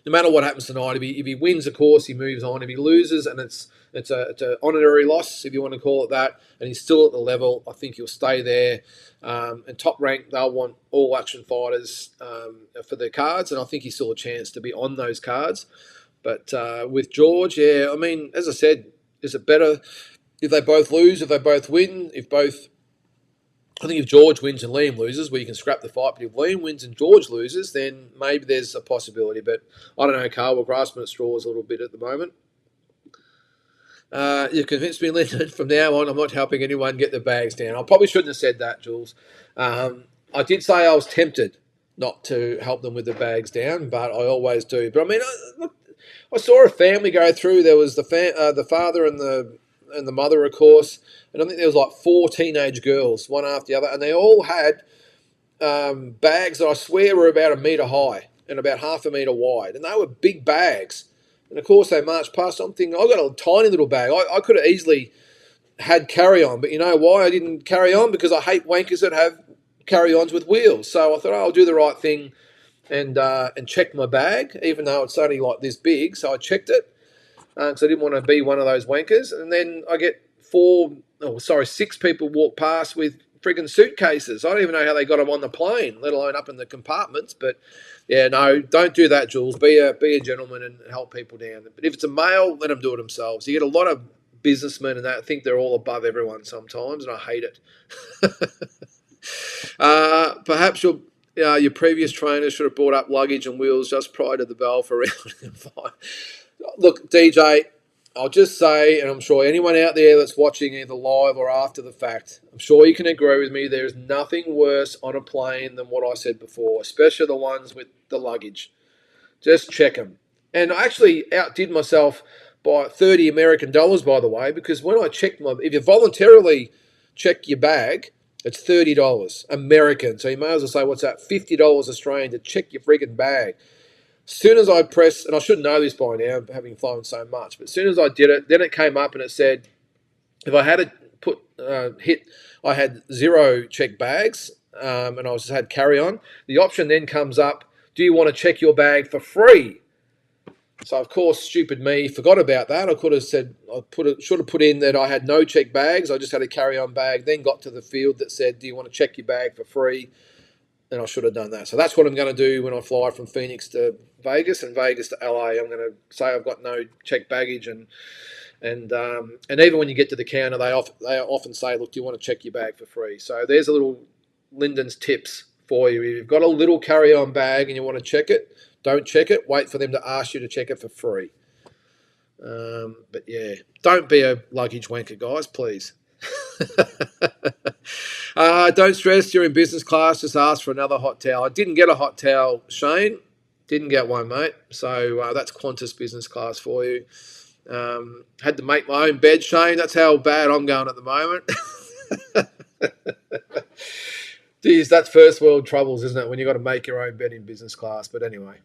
no matter what happens tonight, if he wins, of course, he moves on. If he loses, and it's an honorary loss, if you want to call it that, and he's still at the level, I think he'll stay there. And top rank, they'll want all action fighters for their cards, and I think he's still a chance to be on those cards. But with George, yeah, I mean, as I said, is it better if they both lose, if they both win, I think if George wins and Liam loses, well, you can scrap the fight. But if Liam wins and George loses, then maybe there's a possibility. But I don't know, Carl. We're grasping at straws a little bit at the moment. You've convinced me, Lyndon. From now on, I'm not helping anyone get the bags down. I probably shouldn't have said that, Jules. I did say I was tempted not to help them with the bags down, but I always do. But I mean, I saw a family go through. There was the father and the mother, of course, and I think there was like 4 teenage girls, one after the other, and they all had bags that I swear were about 1 metre high and about half a metre wide, and they were big bags. And of course, they marched past. I'm thinking, I got a tiny little bag. I could have easily had carry-on, but you know why I didn't carry on? Because I hate wankers that have carry-ons with wheels. So I thought, I'll do the right thing and check my bag, even though it's only like this big. So I checked it because I didn't want to be one of those wankers. And then I get 6 people walk past with friggin' suitcases. I don't even know how they got them on the plane, let alone up in the compartments. But yeah, no, don't do that, Jules. Be a gentleman and help people down. But if it's a male, let them do it themselves. You get a lot of businessmen and that think they're all above everyone sometimes, and I hate it. Perhaps your previous trainer should have brought up luggage and wheels just prior to the bell for round 5. Look, DJ, I'll just say, and I'm sure anyone out there that's watching either live or after the fact, I'm sure you can agree with me, there's nothing worse on a plane than what I said before, especially the ones with the luggage. Just check them. And I actually outdid myself by $30 American, by the way, because when I checked if you voluntarily check your bag, It's $30 American. So you may as well say, what's that? $50 Australian to check your freaking bag. As soon as I pressed, and I should know this by now, having flown so much, but as soon as I did it, then it came up and it said, if I had I had 0 check bags, and I just had carry on. The option then comes up, do you want to check your bag for free? So of course, stupid me forgot about that. I could have said should have put in that I had no check bags. I just had a carry-on bag. Then got to the field that said, "Do you want to check your bag for free?" And I should have done that. So that's what I'm going to do when I fly from Phoenix to Vegas and Vegas to LA. I'm going to say I've got no check baggage, and even when you get to the counter, they often say, "Look, do you want to check your bag for free?" So there's a little Lyndon's tips for you. If you've got a little carry-on bag and you want to check it, don't check it. Wait for them to ask you to check it for free. But yeah, don't be a luggage wanker, guys, please. Don't stress. You're in business class. Just ask for another hot towel. I didn't get a hot towel, Shane. Didn't get one, mate. So that's Qantas business class for you. Had to make my own bed, Shane. That's how bad I'm going at the moment. Geez, that's first world troubles, isn't it? When you've got to make your own bed in business class. But anyway,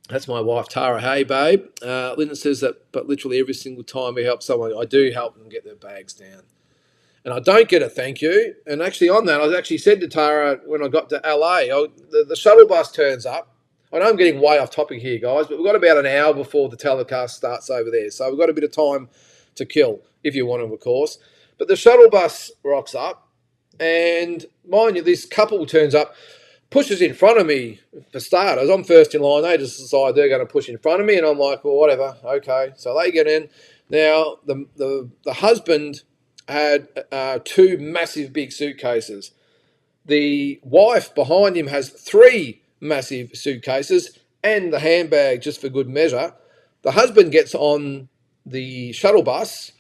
that's my wife, Tara. Hey, babe. Lyndon says that, but literally every single time we help someone, I do help them get their bags down. And I don't get a thank you. And actually on that, I actually said to Tara when I got to LA, the shuttle bus turns up. I know I'm getting way off topic here, guys, but we've got about an hour before the telecast starts over there. So we've got a bit of time to kill, if you want to, of course. But the shuttle bus rocks up. And mind you, this couple turns up, pushes in front of me for starters. I'm first in line. They just decide they're going to push in front of me. And I'm like, well, whatever. Okay. So they get in. Now, the husband had 2 massive big suitcases. The wife behind him has 3 massive suitcases and the handbag just for good measure. The husband gets on the shuttle bus,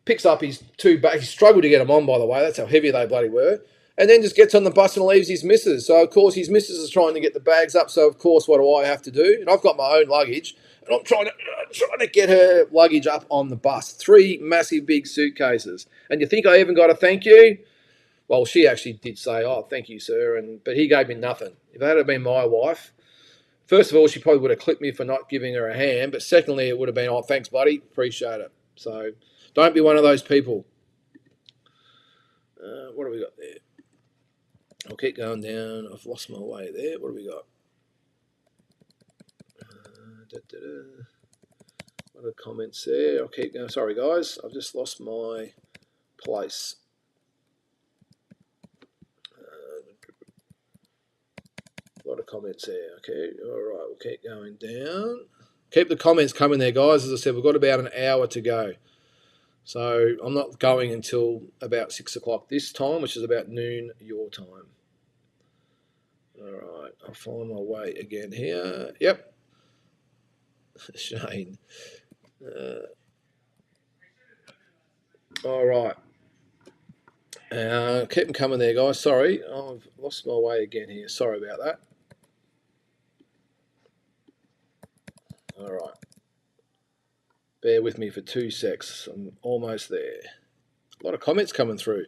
picks up his 2 bags. He struggled to get them on, by the way. That's how heavy they bloody were. And then just gets on the bus and leaves his missus. So, of course, his missus is trying to get the bags up. So, of course, what do I have to do? And I've got my own luggage. And I'm trying to get her luggage up on the bus. 3 massive big suitcases. And you think I even got a thank you? Well, she actually did say, oh, thank you, sir. But he gave me nothing. If that had been my wife, first of all, she probably would have clipped me for not giving her a hand. But secondly, it would have been, oh, thanks, buddy. Appreciate it. So don't be one of those people. What have we got there? I'll keep going down. I've lost my way there. What have we got? What are the comments there? I'll keep going. Sorry, guys. I've just lost my place. A lot of comments there. Okay. All right. We'll keep going down. Keep the comments coming there, guys. As I said, we've got about an hour to go. So I'm not going until about 6 o'clock this time, which is about noon your time. All right, I'll find my way again here. Yep. Shane. All right. Keep them coming there, guys. Sorry, I've lost my way again here. Sorry about that. All right. Bear with me for 2 secs. I'm almost there. A lot of comments coming through.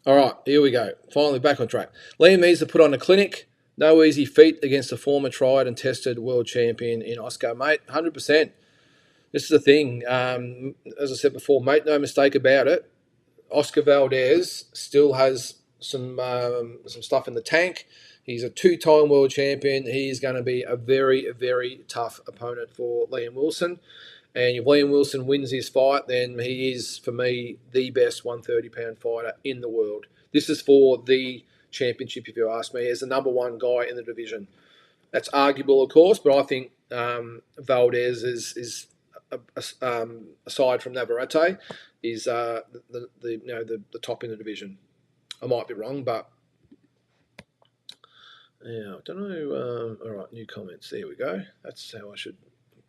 All right, here we go. Finally back on track. Liam needs to put on a clinic. No easy feat against a former tried and tested world champion in Oscar, mate. 100%. This is the thing. As I said before, mate, no mistake about it. Oscar Valdez still has some stuff in the tank. He's a 2-time world champion. He's going to be a very, very tough opponent for Liam Wilson. And if Liam Wilson wins his fight, then he is, for me, the best 130-pound fighter in the world. This is for the championship, if you ask me, as the number 1 guy in the division. That's arguable, of course, but I think Valdez is aside from Navarrete, is the top in the division. I might be wrong, but yeah, I don't know. All right, new comments. There we go. That's how I should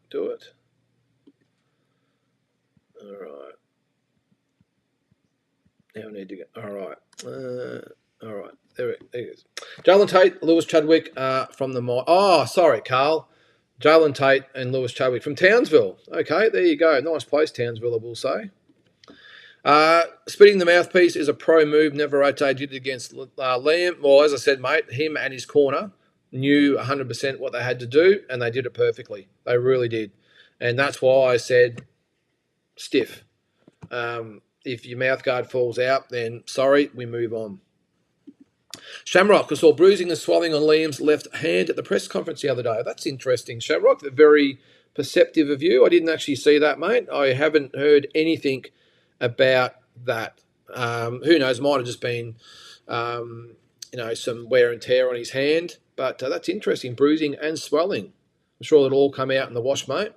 do it. All right. Now I need to go. All right. All right. There it is. Jalen Tate, Lewis Chadwick from the... Oh, sorry, Carl. Jalen Tate and Lewis Chadwick from Townsville. Okay, there you go. Nice place, Townsville, I will say. Spitting the mouthpiece is a pro move. Never rotated it against Liam. Well, as I said, mate, him and his corner knew 100% what they had to do, and they did it perfectly. They really did. And that's why I said stiff. If your mouth guard falls out, then sorry, we move on. Shamrock, I saw bruising and swelling on Liam's left hand at the press conference the other day. That's interesting. Shamrock, very perceptive of you. I didn't actually see that, mate. I haven't heard anything about that. Who knows? Might have just been, some wear and tear on his hand. But that's interesting. Bruising and swelling. I'm sure it'll all come out in the wash, mate.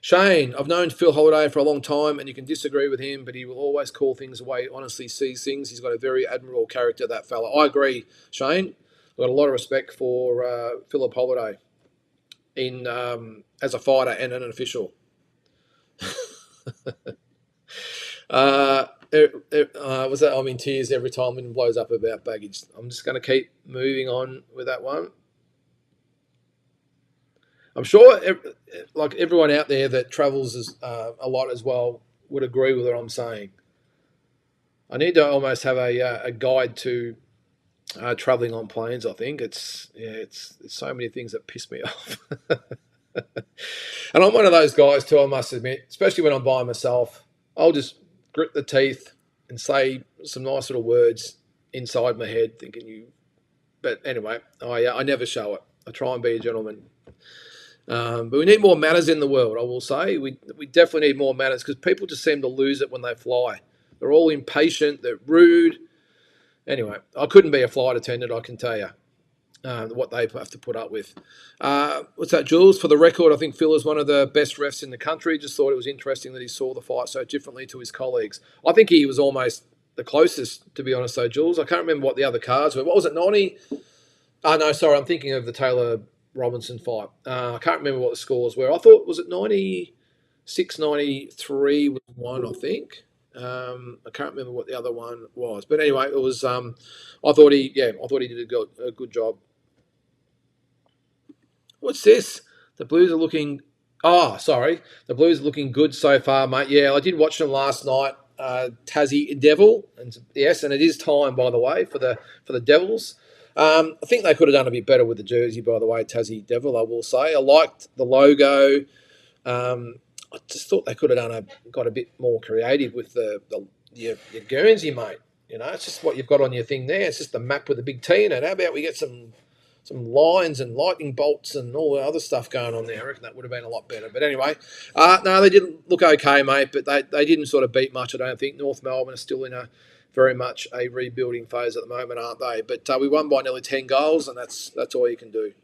Shane, I've known Phil Holiday for a long time, and you can disagree with him, but he will always call things away, honestly sees things. He's got a very admirable character, that fella. I agree, Shane. I've got a lot of respect for Philip Holiday as a fighter and an official. I'm in tears every time it blows up about baggage. I'm just going to keep moving on with that one. I'm sure, like everyone out there that travels a lot as well would agree with what I'm saying. I need to almost have a guide to traveling on planes. I think it's so many things that piss me off, and I'm one of those guys too. I must admit, especially when I'm by myself, I'll just grit the teeth and say some nice little words inside my head, thinking you. But anyway, I never show it. I try and be a gentleman. But we need more manners in the world, I will say. We definitely need more manners because people just seem to lose it when they fly. They're all impatient. They're rude. Anyway, I couldn't be a flight attendant, I can tell you, what they have to put up with. What's that, Jules? For the record, I think Phil is one of the best refs in the country. Just thought it was interesting that he saw the fight so differently to his colleagues. I think he was almost the closest, to be honest, though, Jules. I can't remember what the other cards were. What was it, 90? Oh, no, sorry, I'm thinking of the Taylor Robinson fight. I can't remember what the scores were. I thought, was it 96, 93 was one, I think. I can't remember what the other one was. But anyway, it was I thought he did a good job. What's this? The Blues are looking the Blues are looking good so far, mate. Yeah, I did watch them last night. Tassie Devil, and yes, and it is time, by the way, for the Devils. I think they could have done a bit better with the jersey, by the way, Tassie Devil, I will say. I liked the logo. I just thought they could have got a bit more creative with your Guernsey, mate. You know, it's just what you've got on your thing there. It's just the map with a big T in it. How about we get some lines and lightning bolts and all the other stuff going on there? I reckon that would have been a lot better. But anyway, no, they didn't look okay, mate, but they didn't sort of beat much, I don't think. North Melbourne is still in very much a rebuilding phase at the moment, aren't they? But we won by nearly 10 goals, and that's all you can do.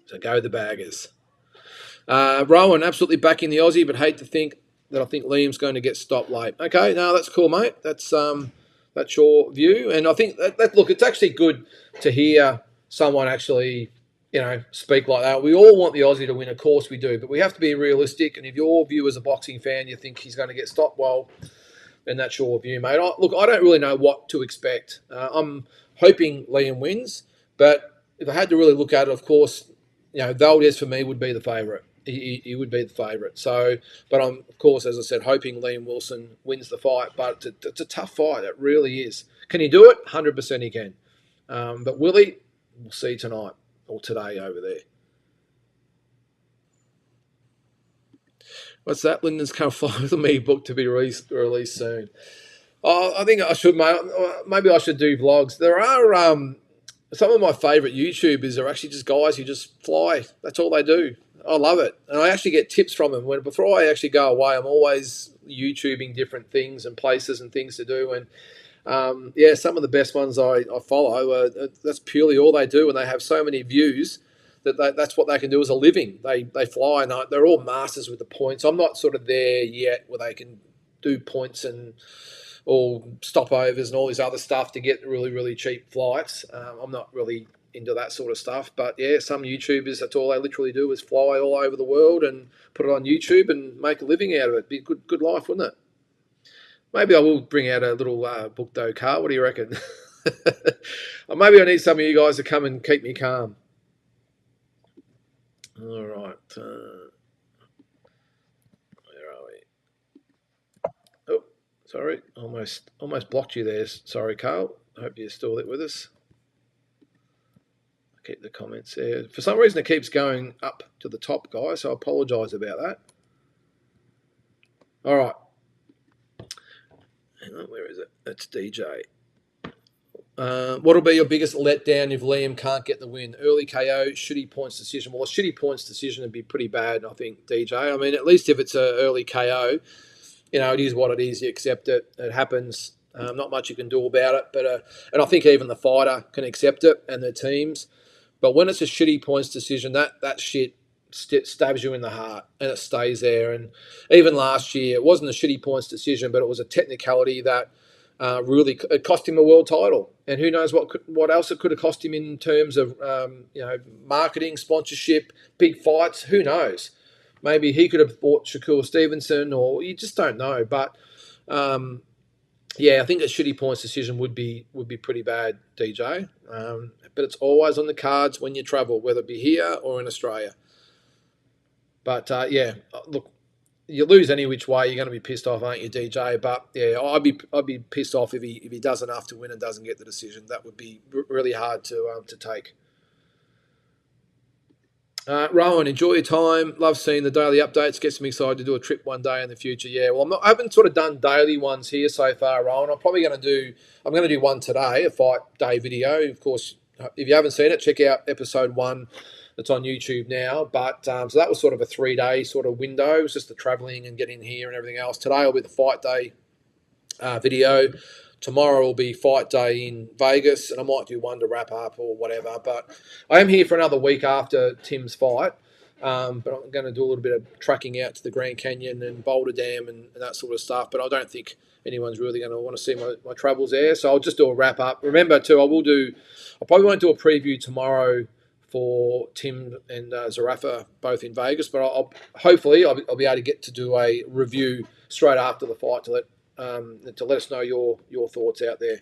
So go the Baggers. Rowan, absolutely backing the Aussie, but hate to think that I think Liam's going to get stopped late. Okay, no, that's cool, mate. That's your view, and I think that look, it's actually good to hear someone actually, speak like that. We all want the Aussie to win, of course we do, but we have to be realistic. And if your view as a boxing fan, you think he's going to get stopped, well, then that's your view, mate. Look, I don't really know what to expect. I'm hoping Liam wins, but if I had to really look at it, of course, Valdez for me would be the favourite. He would be the favourite. So, but I'm, of course, as I said, hoping Liam Wilson wins the fight. But it's a tough fight. It really is. Can he do it? 100% he can. But will he? We'll see tonight or today over there. What's that? Lyndon's come follow me book to be released soon. Oh, I think I should, mate. Maybe I should do vlogs. There are some of my favourite YouTubers are actually just guys who just fly. That's all they do. I love it. And I actually get tips from them. Before I actually go away, I'm always YouTubing different things and places and things to do. And some of the best ones I follow, that's purely all they do. And they have so many views that's what they can do as a living. They fly and they're all masters with the points. I'm not sort of there yet where they can do points and all stopovers and all this other stuff to get really, really cheap flights. I'm not really into that sort of stuff. But yeah, some YouTubers, that's all they literally do is fly all over the world and put it on YouTube and make a living out of it. Be a good life, wouldn't it? Maybe I will bring out a little book though, Carl. What do you reckon? Or maybe I need some of you guys to come and keep me calm. All right. Where are we? Sorry, almost blocked you there. Sorry, Carl. I hope you're still with us. Keep the comments there. For some reason, it keeps going up to the top, guys, so I apologise about that. All right. Hang on, where is it? That's DJ. What'll be your biggest letdown if Liam can't get the win? Early KO, shitty points decision. Well, a shitty points decision would be pretty bad, I think, DJ. I mean, at least if it's an early KO, it is what it is. You accept it. It happens. Not much you can do about it. But and I think even the fighter can accept it and their teams. But when it's a shitty points decision, that shit stabs you in the heart and it stays there. And even last year, it wasn't a shitty points decision, but it was a technicality that really it cost him a world title. And who knows what else it could have cost him in terms of marketing, sponsorship, big fights. Who knows? Maybe he could have bought Shakur Stevenson, or you just don't know. But I think a shitty points decision would be pretty bad, DJ. But it's always on the cards when you travel, whether it be here or in Australia. But look, you lose any which way, you're going to be pissed off, aren't you, DJ? But yeah, I'd be pissed off if he does enough to win and doesn't get the decision. That would be really hard to take. Rowan, enjoy your time. Love seeing the daily updates. Gets me excited to do a trip one day in the future. Yeah, well, I haven't sort of done daily ones here so far, Rowan. I'm going to do one today, a fight day video. Of course, if you haven't seen it, check out episode 1. It's on YouTube now. But so that was sort of a 3-day sort of window. It was just the travelling and getting here and everything else. Today will be the fight day video. Tomorrow will be fight day in Vegas, and I might do one to wrap up or whatever. But I am here for another week after Tim's fight. But I'm going to do a little bit of tracking out to the Grand Canyon and Boulder Dam and that sort of stuff. But I don't think anyone's really going to want to see my travels there. So I'll just do a wrap up. Remember, too, I probably won't do a preview tomorrow for Tim and Zarafa, both in Vegas. But hopefully I'll be able to get to do a review straight after the fight to let us know your thoughts out there.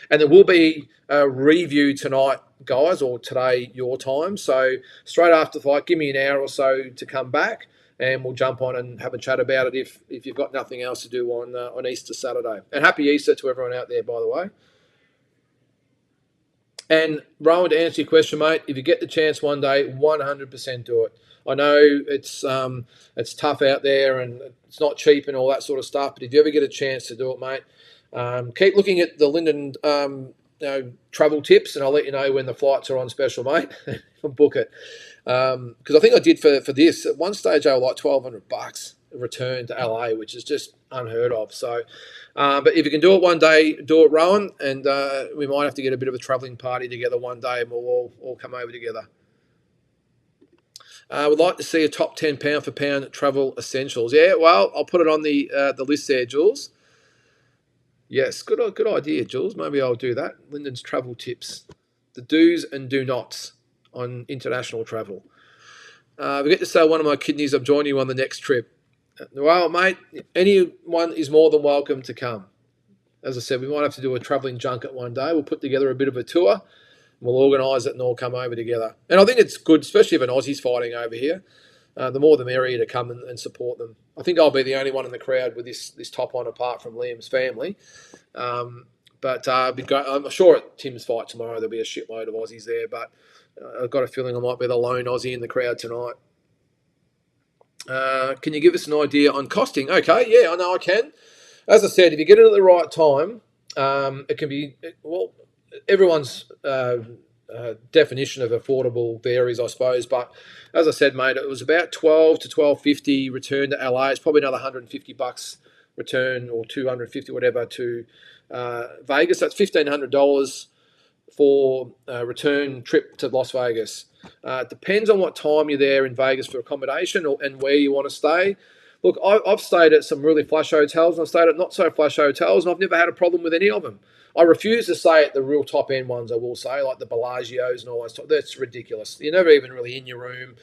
And there will be a review tonight, guys, or today your time. So straight after the fight, give me an hour or so to come back, and we'll jump on and have a chat about it if you've got nothing else to do on Easter Saturday. And happy Easter to everyone out there, by the way. And Rowan, to answer your question, mate, if you get the chance one day, 100% do it. I know it's tough out there and it's not cheap and all that sort of stuff, but if you ever get a chance to do it, mate, keep looking at the Linden travel tips, and I'll let you know when the flights are on special, mate. Book it. Because I think I did for this. At one stage, they were like $1,200 return to LA, which is just unheard of. So, but if you can do it one day, do it, Rowan, and we might have to get a bit of a travelling party together one day, and we'll all come over together. Would like to see a top 10 pound for pound travel essentials. Yeah, well, I'll put it on the list there, Jules. Yes, good idea, Jules. Maybe I'll do that. Lyndon's travel tips, the do's and do nots on international travel. I forget to say one of my kidneys, I'm joining you on the next trip. Well, mate, anyone is more than welcome to come. As I said, we might have to do a travelling junket one day. We'll put together a bit of a tour. We'll organise it and all come over together. And I think it's good, especially if an Aussie's fighting over here. The more the merrier to come and support them. I think I'll be the only one in the crowd with this top on apart from Liam's family. But I'm sure at Tim's fight tomorrow there'll be a shitload of Aussies there. But I've got a feeling I might be the lone Aussie in the crowd tonight. Can you give us an idea on costing? Okay, yeah, I know I can. As I said, if you get it at the right time, it can be, well, everyone's definition of affordable varies, I suppose. But as I said, mate, it was about $12 to $12.50 return to LA. It's probably another $150 return or $250, whatever, to Vegas. That's $1,500 for a return trip to Las Vegas. It depends on what time you're there in Vegas for accommodation and where you want to stay. Look, I've stayed at some really flash hotels and I've stayed at not so flash hotels, and I've never had a problem with any of them. I refuse to stay at the real top end ones, I will say, like the Bellagio's and all that stuff. That's ridiculous. You're never even really in your room.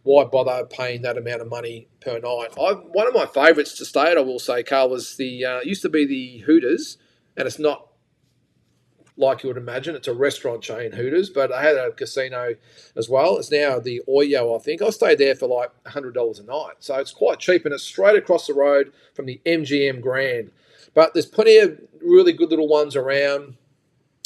Why bother paying that amount of money per night? One of my favourites to stay at, I will say, Carl, was used to be the Hooters, and it's not like you would imagine. It's a restaurant chain, Hooters, but I had a casino as well. It's now the Oyo, I think. I stayed there for like $100 a night. So it's quite cheap, and it's straight across the road from the MGM Grand. But there's plenty of really good little ones around.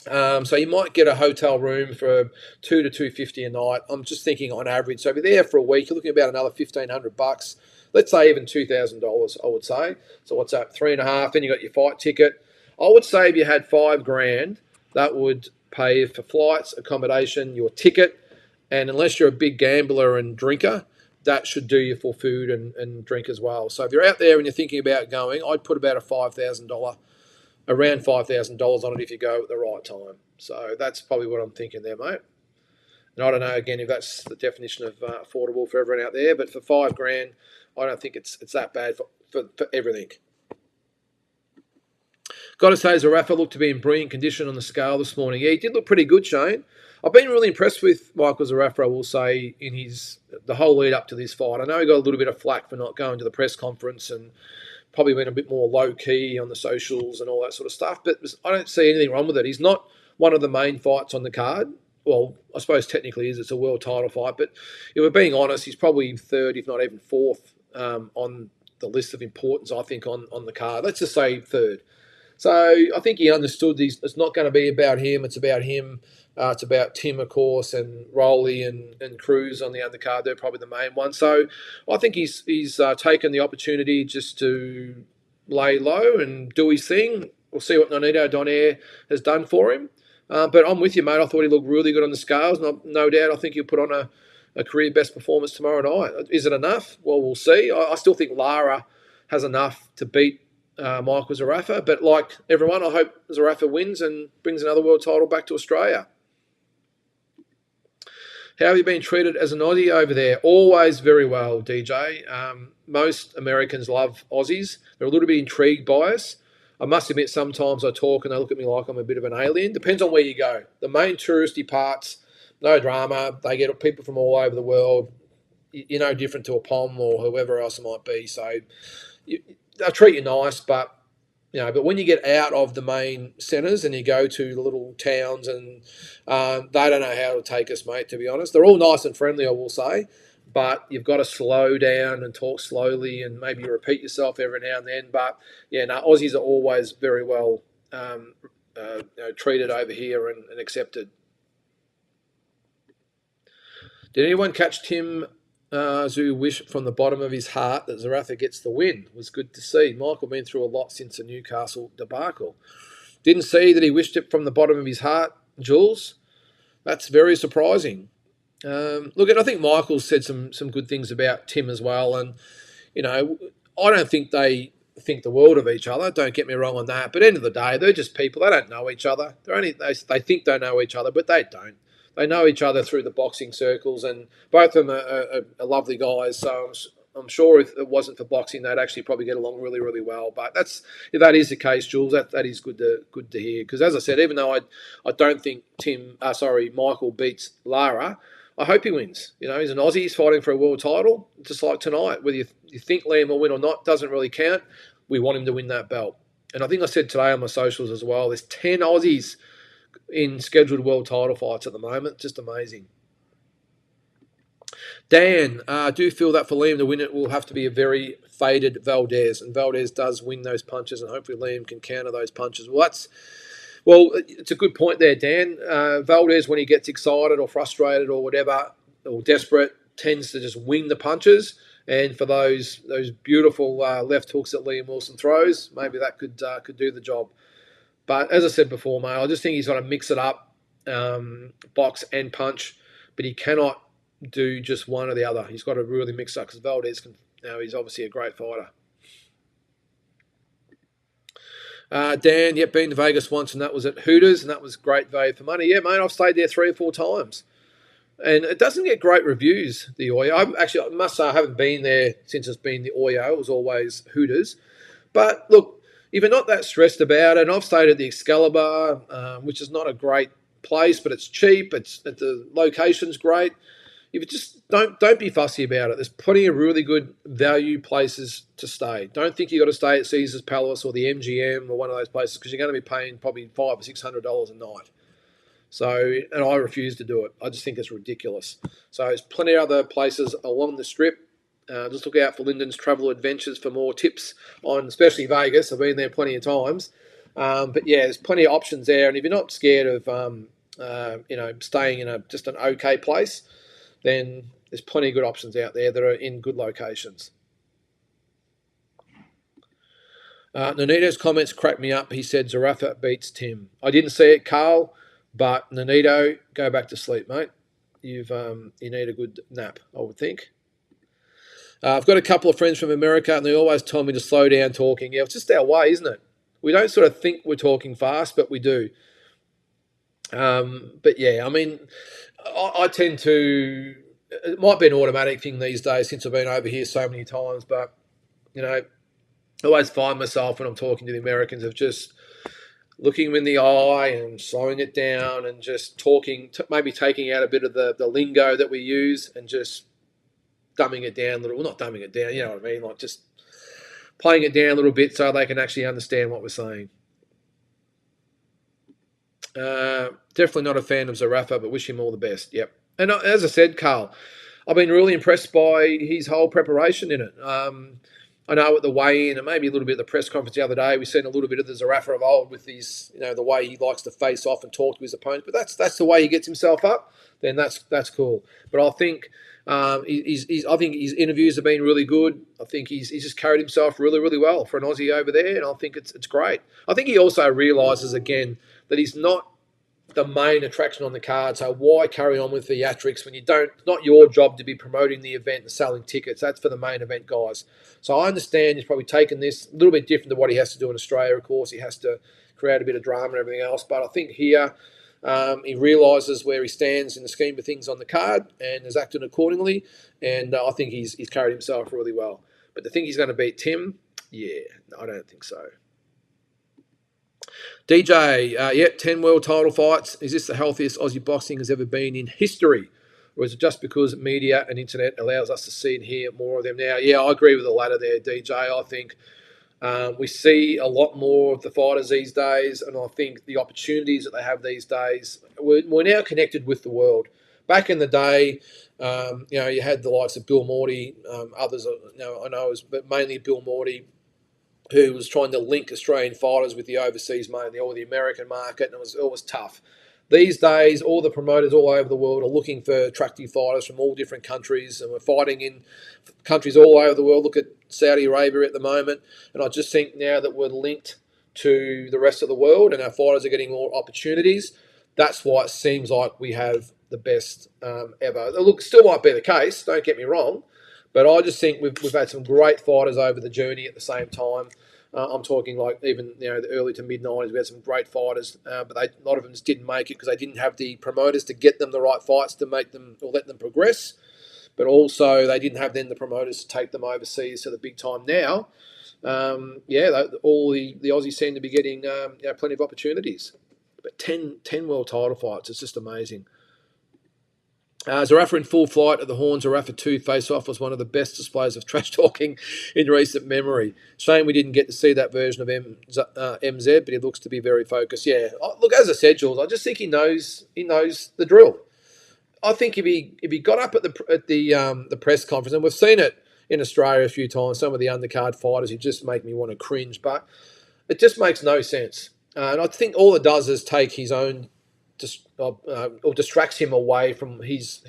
So you might get a hotel room for $2 to $250 a night. I'm just thinking on average. So if you're there for a week, you're looking at about another $1,500. Let's say even $2,000. I would say. So what's that? 3.5. Then you got your fight ticket. I would say if you had $5,000, that would pay for flights, accommodation, your ticket, and unless you're a big gambler and drinker, that should do you for food and drink as well. So if you're out there and you're thinking about going, I'd put about a $5,000 around $5,000 on it if you go at the right time. So that's probably what I'm thinking there, mate. And I don't know, again, if that's the definition of affordable for everyone out there, but for $5,000, I don't think it's that bad for everything. Got to say, Zarafa looked to be in brilliant condition on the scale this morning. Yeah, he did look pretty good, Shane. I've been really impressed with Michael Zarafa, I will say, in the whole lead up to this fight. I know he got a little bit of flack for not going to the press conference and probably been a bit more low-key on the socials and all that sort of stuff, but I don't see anything wrong with it. He's not one of the main fights on the card. Well, I suppose technically it's a world title fight, but if we're being honest, he's probably third, if not even fourth, on the list of importance, I think, on the card. Let's just say third. So I think he understood it's not going to be about him. It's about him. It's about Tim, of course, and Rowley and Cruz on the undercard. They're probably the main ones. So I think he's taken the opportunity just to lay low and do his thing. We'll see what Nonito Donaire has done for him. But I'm with you, mate. I thought he looked really good on the scales. No doubt, I think he'll put on a career best performance tomorrow night. Is it enough? Well, we'll see. I still think Lara has enough to beat Michael Zarafa. But like everyone, I hope Zarafa wins and brings another world title back to Australia. How have you been treated as an Aussie over there? Always very well, DJ. Most Americans love Aussies. They're a little bit intrigued by us. I must admit, sometimes I talk and they look at me like I'm a bit of an alien. Depends on where you go. The main touristy parts, no drama. They get people from all over the world. You're no different to a POM or whoever else it might be. So they'll treat you nice, but when you get out of the main centres and you go to the little towns and they don't know how to take us, mate, to be honest. They're all nice and friendly, I will say, but you've got to slow down and talk slowly and maybe repeat yourself every now and then. But, Aussies are always very well treated over here and accepted. Did anyone catch Tim Zhu wish from the bottom of his heart that Zarafa gets the win? It was good to see. Michael been through a lot since the Newcastle debacle. Didn't see that he wished it from the bottom of his heart, Jules. That's very surprising. Look, and I think Michael said some good things about Tim as well. And, I don't think they think the world of each other. Don't get me wrong on that. But at the end of the day, they're just people. They don't know each other. They think they know each other, but they don't. They know each other through the boxing circles, and both of them are lovely guys. So I'm sure if it wasn't for boxing, they'd actually probably get along really, really well. But if that is the case, Jules, that is good to hear. Because as I said, even though I don't think Michael beats Lara, I hope he wins. He's an Aussie. He's fighting for a world title, just like tonight. Whether you think Liam will win or not doesn't really count. We want him to win that belt. And I think I said today on my socials as well, there's 10 Aussies in scheduled world title fights at the moment. Just amazing. Dan, I do feel that for Liam to win it will have to be a very faded Valdez, and Valdez does win those punches, and hopefully Liam can counter those punches. Well, it's a good point there, Dan. Valdez, when he gets excited or frustrated or whatever, or desperate, tends to just wing the punches, and for those beautiful left hooks that Liam Wilson throws, maybe that could do the job. But as I said before, mate, I just think he's got to mix it up, box and punch, but he cannot do just one or the other. He's got to really mix up because Valdez he's obviously a great fighter. Dan, been to Vegas once, and that was at Hooters, and that was great value for money. Yeah, mate, I've stayed there 3 or 4 times. And it doesn't get great reviews, the Oyo. I must say I haven't been there since it's been the Oyo. It was always Hooters. But look, if you're not that stressed about it, and I've stayed at the Excalibur, which is not a great place, but it's cheap. The location's great. If you just don't be fussy about it. There's plenty of really good value places to stay. Don't think you got to stay at Caesar's Palace or the MGM or one of those places because you're going to be paying probably $500 or $600 a night. So, and I refuse to do it. I just think it's ridiculous. So there's plenty of other places along the strip. Just look out for Lyndon's Travel Adventures for more tips on, especially Vegas. I've been there plenty of times. But yeah, there's plenty of options there. And if you're not scared of, staying in just an okay place, then there's plenty of good options out there that are in good locations. Nonito's comments cracked me up. He said Zarafa beats Tim. I didn't see it, Carl, but Nonito, go back to sleep, mate. You need a good nap, I would think. I've got a couple of friends from America, and they always tell me to slow down talking. Yeah, it's just our way, isn't it? We don't sort of think we're talking fast, but we do. But yeah, I mean, I tend to. It might be an automatic thing these days since I've been over here so many times, but I always find myself when I'm talking to the Americans of just looking them in the eye and slowing it down and just talking, maybe taking out a bit of the lingo that we use and just dumbing it down a little. Well, not dumbing it down, you know what I mean? Like just playing it down a little bit so they can actually understand what we're saying. Definitely not a fan of Zarafa, but wish him all the best. Yep. And as I said, Carl, I've been really impressed by his whole preparation in it. I know at the weigh-in and maybe a little bit at the press conference the other day, we've seen a little bit of the Zarafa of old with his, the way he likes to face off and talk to his opponents. But that's the way he gets himself up. Then that's cool. But I think I think his interviews have been really good. I think he's just carried himself really, really well for an Aussie over there, and I think it's great. I think he also realises again that he's not the main attraction on the card. So why carry on with theatrics when you don't? It's not your job to be promoting the event and selling tickets. That's for the main event guys. So I understand he's probably taken this a little bit different to what he has to do in Australia. Of course, he has to create a bit of drama and everything else. But I think here he realises where he stands in the scheme of things on the card and has acted accordingly. And I think he's carried himself really well. But to think he's going to beat Tim, yeah, I don't think so. DJ, 10 world title fights. Is this the healthiest Aussie boxing has ever been in history? Or is it just because media and internet allows us to see and hear more of them now? Yeah, I agree with the latter there, DJ. I think we see a lot more of the fighters these days, and I think the opportunities that they have these days, we're now connected with the world. Back in the day, you had the likes of Bill Morty, others, I know, but mainly Bill Morty, who was trying to link Australian fighters with the overseas market or the American market, and it was tough. These days, all the promoters all over the world are looking for attractive fighters from all different countries, and we're fighting in countries all over the world. Look at Saudi Arabia at the moment, and I just think now that we're linked to the rest of the world and our fighters are getting more opportunities, that's why it seems like we have the best ever. Look, still might be the case, don't get me wrong, but I just think we've had some great fighters over the journey at the same time. I'm talking like even the early to mid 90s, we had some great fighters, but a lot of them just didn't make it because they didn't have the promoters to get them the right fights to make them or let them progress. But also they didn't have then the promoters to take them overseas to the big time now. All the Aussies seem to be getting plenty of opportunities. But 10 world title fights, it's just amazing. Zarafa in full flight at the Horn Zarafa 2 face-off was one of the best displays of trash talking in recent memory. Shame we didn't get to see that version of MZ, but he looks to be very focused. Yeah, look, as I said, Jules, I just think he knows the drill. I think if he got up at the press conference, and we've seen it in Australia a few times, some of the undercard fighters who just make me want to cringe, but it just makes no sense. And I think all it does is take his own or distracts him away from his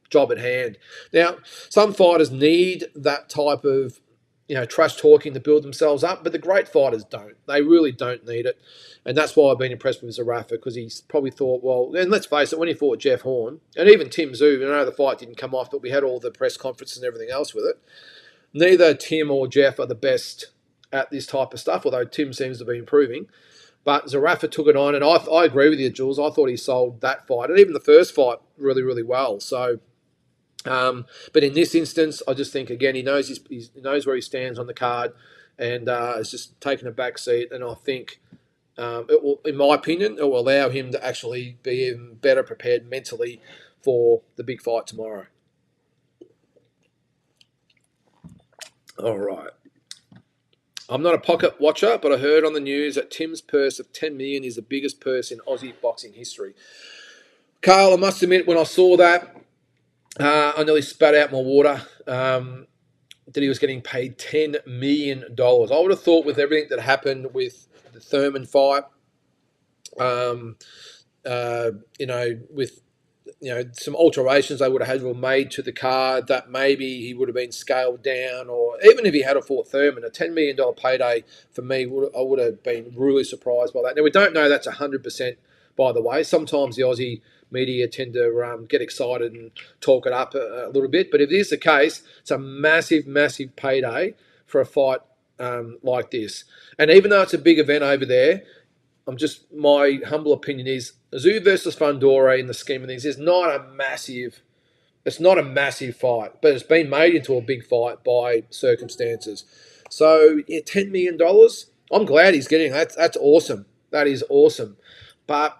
job at hand. Now, some fighters need that type of trash talking to build themselves up, but the great fighters don't. They really don't need it, and that's why I've been impressed with Zarafa, because he's probably thought, well, and let's face it, when he fought Jeff Horn and even Tim Tszyu, I know the fight didn't come off, but we had all the press conferences and everything else with it. Neither Tim or Jeff are the best at this type of stuff, although Tim seems to be improving. But Zarafa took it on, and I agree with you, Jules. I thought he sold that fight, and even the first fight, really, really well. So, but in this instance, I just think, again, he knows he knows where he stands on the card, and has just taken a back seat. And I think, it will, in my opinion, it will allow him to actually be even better prepared mentally for the big fight tomorrow. All right. I'm not a pocket watcher, but I heard on the news that Tim's purse of 10 million is the biggest purse in Aussie boxing history. Carl, I must admit, when I saw that, I nearly spat out my water. That he was getting paid $10 million. I would have thought with everything that happened with the Thurman fight, with some alterations they would have had to have made to the card, that maybe he would have been scaled down, or even if he had a fought Thurman, a $10 million payday for me, I would have been really surprised by that. Now, we don't know that's 100%, by the way. Sometimes the Aussie media tend to get excited and talk it up a little bit, but if it is the case, it's a massive, massive payday for a fight like this. And even though it's a big event over there, my humble opinion is Zoo versus Fundora in the scheme of things is not a massive. It's not a massive fight, but it's been made into a big fight by circumstances. So yeah, $10 million. I'm glad he's getting that. That's awesome. That is awesome. But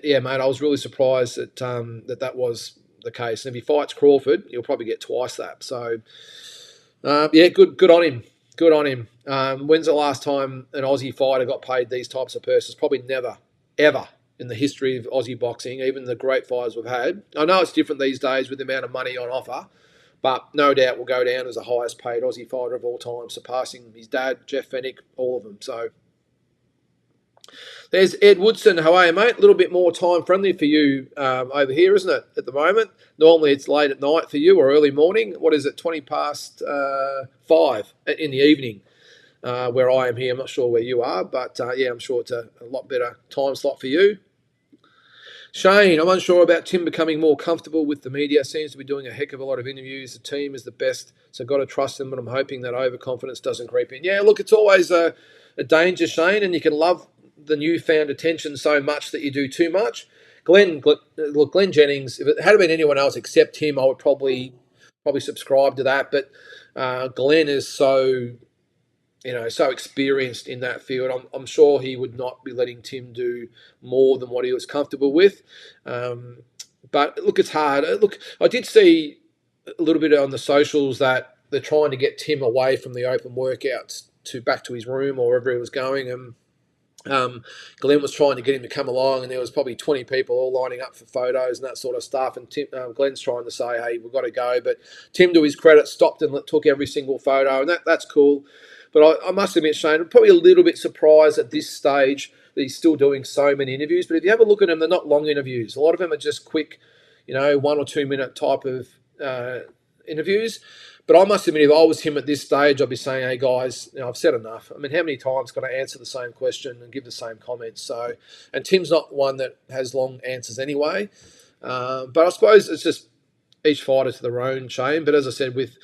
yeah, mate, I was really surprised that that was the case. And if he fights Crawford, he'll probably get twice that. So yeah, good on him. Good on him. When's the last time an Aussie fighter got paid these types of purses? Probably never, ever in the history of Aussie boxing, even the great fighters we've had. I know it's different these days with the amount of money on offer, but no doubt will go down as the highest paid Aussie fighter of all time, surpassing his dad, Jeff Fennick, all of them. So there's Ed Woodson. How are you, mate? A little bit more time friendly for you over here, isn't it, at the moment? Normally it's late at night for you or early morning. What is it, 20 past 5 in the evening where I am here. I'm not sure where you are, but yeah, I'm sure it's a lot better time slot for you. Shane, I'm unsure about Tim becoming more comfortable with the media. Seems to be doing a heck of a lot of interviews. The team is the best, so got to trust them, but I'm hoping that overconfidence doesn't creep in. Yeah, look, it's always a danger, Shane, and you can love the newfound attention so much that you do too much. Glenn Jennings, if it had been anyone else except him, I would probably subscribe to that, but Glenn is so experienced in that field. I'm sure he would not be letting Tim do more than what he was comfortable with. But look, it's hard. Look, I did see a little bit on the socials that they're trying to get Tim away from the open workouts to back to his room or wherever he was going. And Glenn was trying to get him to come along, and there was probably 20 people all lining up for photos and that sort of stuff. And Glenn's trying to say, hey, we've got to go. But Tim, to his credit, stopped and took every single photo, and that's cool. But I must admit, Shane, I'm probably a little bit surprised at this stage that he's still doing so many interviews. But if you have a look at them, they're not long interviews. A lot of them are just quick, 1 or 2 minute type of interviews. But I must admit, if I was him at this stage, I'd be saying, hey, guys, I've said enough. I mean, how many times can I answer the same question and give the same comments? So, and Tim's not one that has long answers anyway. But I suppose it's just each fighter to their own, Shane. But as I said, with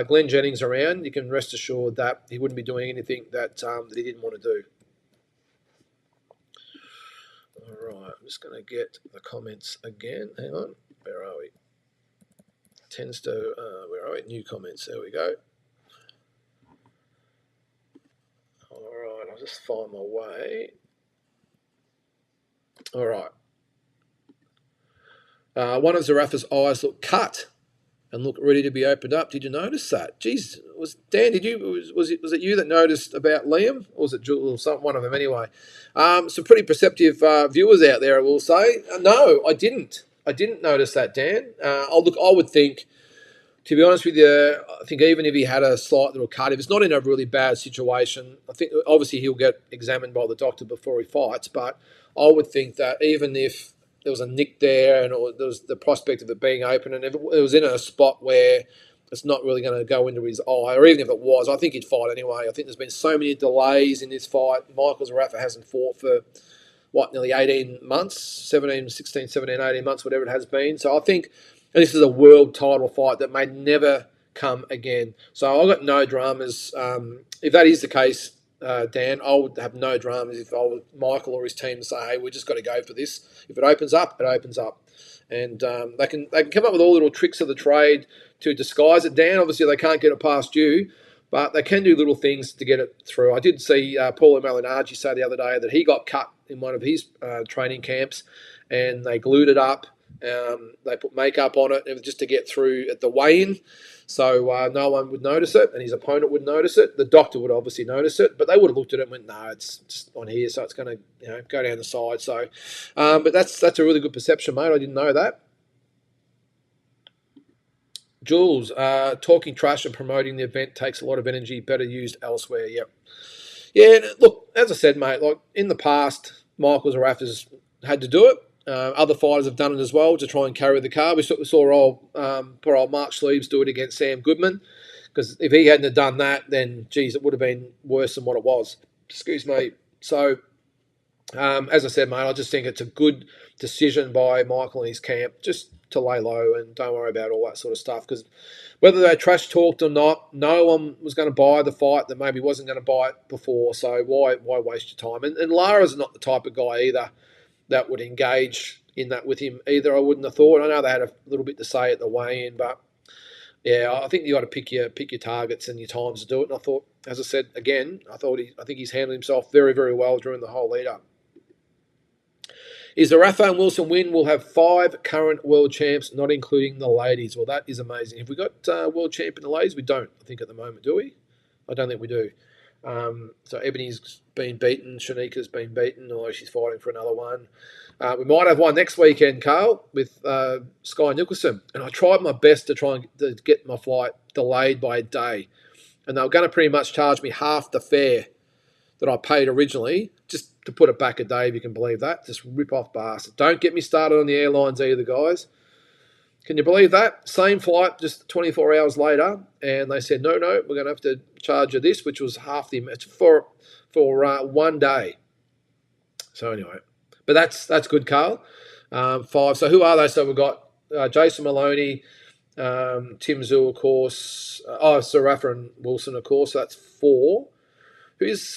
Glenn Jennings around, you can rest assured that he wouldn't be doing anything that he didn't want to do. All right, I'm just going to get the comments again. Hang on, where are we? Tends to, where are we? New comments, there we go. All right, I'll just find my way. All right. One of Zarafa's eyes looked cut and looked ready to be opened up. Did you notice that? Jeez, Dan? Was it you that noticed about Liam, or was it one of them anyway? Some pretty perceptive viewers out there, I will say. No, I didn't. I didn't notice that, Dan. I would think, to be honest with you, I think even if he had a slight little cut, if it's not in a really bad situation, I think obviously he'll get examined by the doctor before he fights. But I would think that even if there was a nick there and there was the prospect of it being open, and if it was in a spot where it's not really going to go into his eye, or even if it was, I think he'd fight anyway. I think there's been so many delays in this fight. Michael Zarafa hasn't fought for, nearly 18 months, 17, 18 months, whatever it has been. So I think this is a world title fight that may never come again. So I've got no dramas. If that is the case, Dan, I would have no dramas if I was Michael or his team to say, hey, we just got to go for this. If it opens up, it opens up. And they can come up with all little tricks of the trade to disguise it, Dan. Obviously, they can't get it past you, but they can do little things to get it through. I did see Paulo Malignaggi say the other day that he got cut in one of his training camps, and they glued it up They put makeup on it just to get through at the weigh-in, so no one would notice it, and his opponent would notice it. The doctor would obviously notice it, but they would have looked at it and went, "No, it's just on here, so it's going to go down the side." So, but that's a really good perception, mate. I didn't know that. Jules, talking trash and promoting the event takes a lot of energy. Better used elsewhere. Yep. Yeah. Look, as I said, mate. Like in the past, Michaels or Rafters had to do it. Other fighters have done it as well to try and carry the car. We saw poor old Mark Sleeves do it against Sam Goodman, because if he hadn't have done that, then geez, it would have been worse than what it was. Excuse me. So, as I said, mate, I just think it's a good decision by Michael and his camp just to lay low and don't worry about all that sort of stuff, because whether they trash talked or not, no one was going to buy the fight that maybe wasn't going to buy it before. So why waste your time? And Lara's not the type of guy either that would engage in that with him either. I wouldn't have thought. I know they had a little bit to say at the weigh-in, but yeah, I think you got to pick your targets and your times to do it. And I thought, as I said again, I think he's handled himself very, very well during the whole lead up. Is the Rafa and Wilson win? We'll have 5 current world champs, not including the ladies. Well, that is amazing. Have we got world champ in the ladies? We don't, I think, at the moment, do we? I don't think we do. So Ebony's been beaten. Shanika's been beaten, although she's fighting for another one. We might have one next weekend, Carl, with Sky Nicholson. And I tried my best to get my flight delayed by a day. And they were going to pretty much charge me half the fare that I paid originally, just to put it back a day, if you can believe that. Just rip-off bastard. Don't get me started on the airlines either, guys. Can you believe that? Same flight, just 24 hours later, and they said, no, we're going to have to charge you this, which was half the amount for 1 day. So anyway, but that's good, Carl. 5. So who are they? So we've got Jason Maloney, Tim Zhu, of course. Sir Rafa and Wilson, of course. So that's 4.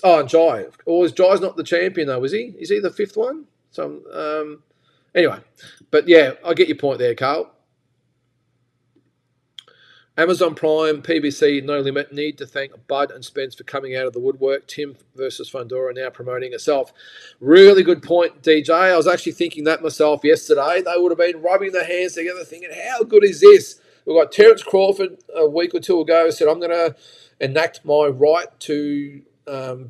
And Jai. Or is Jai's not the champion, though, is he? Is he the 5th one? So, anyway. But, yeah, I get your point there, Carl. Amazon Prime, PBC, No Limit. Need to thank Bud and Spence for coming out of the woodwork. Tim versus Fundora now promoting itself. Really good point, DJ. I was actually thinking that myself yesterday. They would have been rubbing their hands together thinking, how good is this? We've got Terence Crawford a week or two ago said, I'm going to enact my right to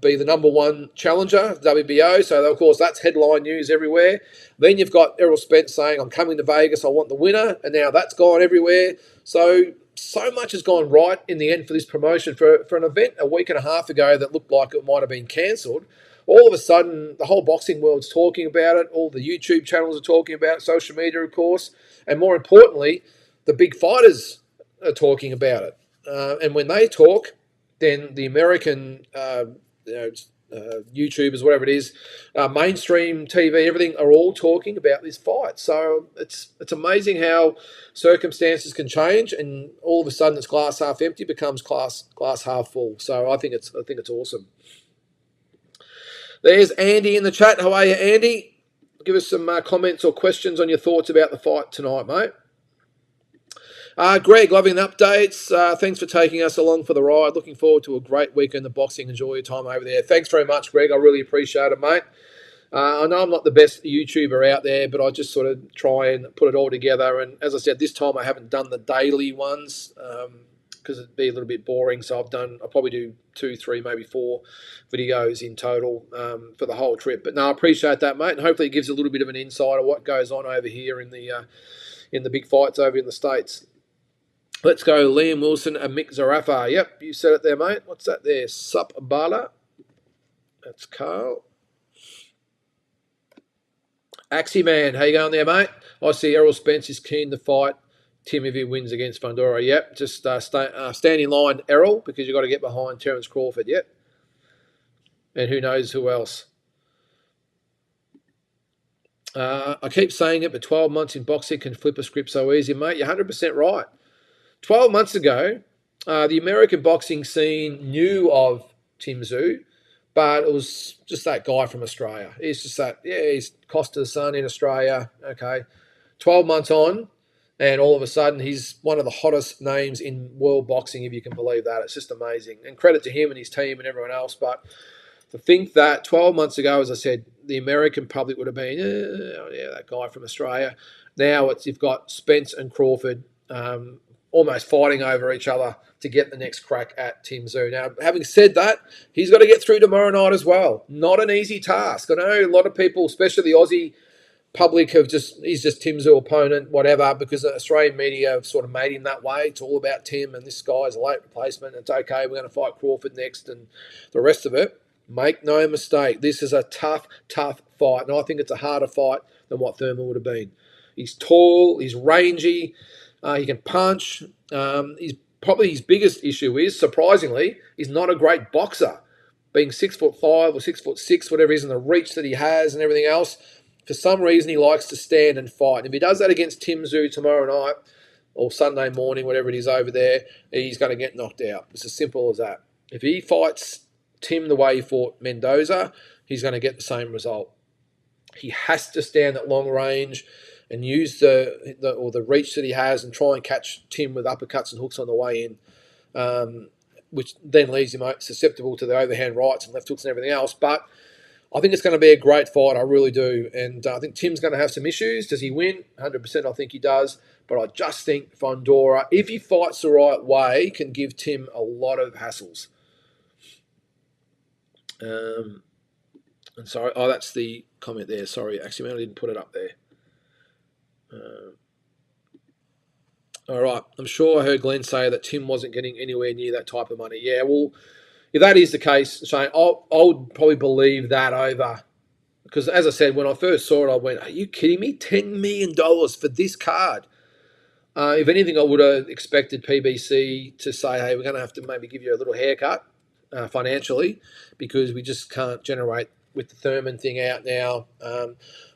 be the number 1 challenger of WBO. So, of course, that's headline news everywhere. Then you've got Errol Spence saying, I'm coming to Vegas, I want the winner. And now that's gone everywhere. So much has gone right in the end for this promotion. For an event a week and a half ago that looked like it might have been cancelled, all of a sudden the whole boxing world's talking about it. All the YouTube channels are talking about it, social media, of course. And more importantly, the big fighters are talking about it. And when they talk, then the American YouTubers, whatever it is, mainstream TV, everything are all talking about this fight. So it's amazing how circumstances can change, and all of a sudden it's glass half empty becomes glass half full. So I think it's awesome. There's Andy in the chat. How are you, Andy? Give us some comments or questions on your thoughts about the fight tonight, mate. Greg, loving the updates. Thanks for taking us along for the ride. Looking forward to a great weekend of boxing. Enjoy your time over there. Thanks very much, Greg. I really appreciate it, mate. I know I'm not the best YouTuber out there, but I just sort of try and put it all together. And as I said, this time I haven't done the daily ones because it'd be a little bit boring. So I'll probably do 2, 3, maybe 4 videos in total for the whole trip. But no, I appreciate that, mate. And hopefully it gives a little bit of an insight of what goes on over here in the big fights over in the States. Let's go Liam Wilson and Mick Zarafa. Yep, you said it there, mate. What's that there? Sup Bala. That's Carl. Axie Man, how you going there, mate? I see Errol Spence is keen to fight Tim if he wins against Fundora. Yep, just stand in line, Errol, because you've got to get behind Terence Crawford. Yep. And who knows who else. I keep saying it, but 12 months in boxing can flip a script so easy, mate. You're 100% right. 12 months ago, the American boxing scene knew of Tim Zhu, but it was just that guy from Australia. He's just that, he's Costa's son in Australia. Okay. 12 months on, and all of a sudden he's one of the hottest names in world boxing, if you can believe that. It's just amazing. And credit to him and his team and everyone else. But to think that 12 months ago, as I said, the American public would have been, that guy from Australia. Now you've got Spence and Crawford almost fighting over each other to get the next crack at Tim Tszyu. Now, having said that, he's got to get through tomorrow night as well. Not an easy task. I know a lot of people, especially the Aussie public, he's just Tim's opponent, whatever, because the Australian media have sort of made him that way. It's all about Tim, and this guy's a late replacement. It's okay, we're going to fight Crawford next, and the rest of it. Make no mistake, this is a tough, tough fight, and I think it's a harder fight than what Thurman would have been. He's tall, he's rangy, he can punch. He's probably his biggest issue is, surprisingly, he's not a great boxer. Being 6'5" or 6'6", whatever it is, and the reach that he has and everything else, for some reason he likes to stand and fight. And if he does that against Tim Tszyu tomorrow night or Sunday morning, whatever it is over there, he's going to get knocked out. It's as simple as that. If he fights Tim the way he fought Mendoza, he's going to get the same result. He has to stand at long range and use the reach that he has and try and catch Tim with uppercuts and hooks on the way in, which then leaves him susceptible to the overhand rights and left hooks and everything else. But I think it's going to be a great fight. I really do. And I think Tim's going to have some issues. Does he win? 100% I think he does. But I just think Fundora, if he fights the right way, can give Tim a lot of hassles. And sorry, that's the comment there. Sorry, actually, I didn't put it up there. All right. I'm sure I heard Glenn say that Tim wasn't getting anywhere near that type of money. Yeah, well, if that is the case, Shane, I would probably believe that over. Because as I said, when I first saw it, I went, are you kidding me? $10 million for this card. If anything, I would have expected PBC to say, hey, we're going to have to maybe give you a little haircut financially because we just can't generate with the Thurman thing out now.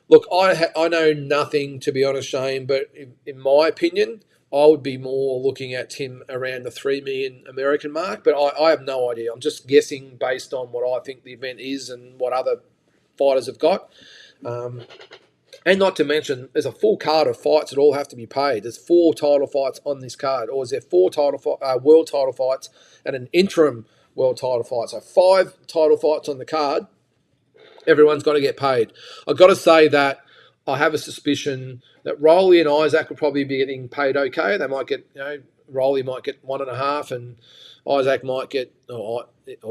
Look, I know nothing, to be honest, Shane, but in my opinion, I would be more looking at Tim around the 3 million American mark, but I have no idea. I'm just guessing based on what I think the event is and what other fighters have got. And not to mention, there's a full card of fights that all have to be paid. There's 4 title fights on this card, or is there 4 world title fights and an interim world title fight? So 5 title fights on the card. Everyone's got to get paid. I've got to say that I have a suspicion that Rowley and Isaac will probably be getting paid okay. They might get, Rowley might get 1.5 and Isaac might get, or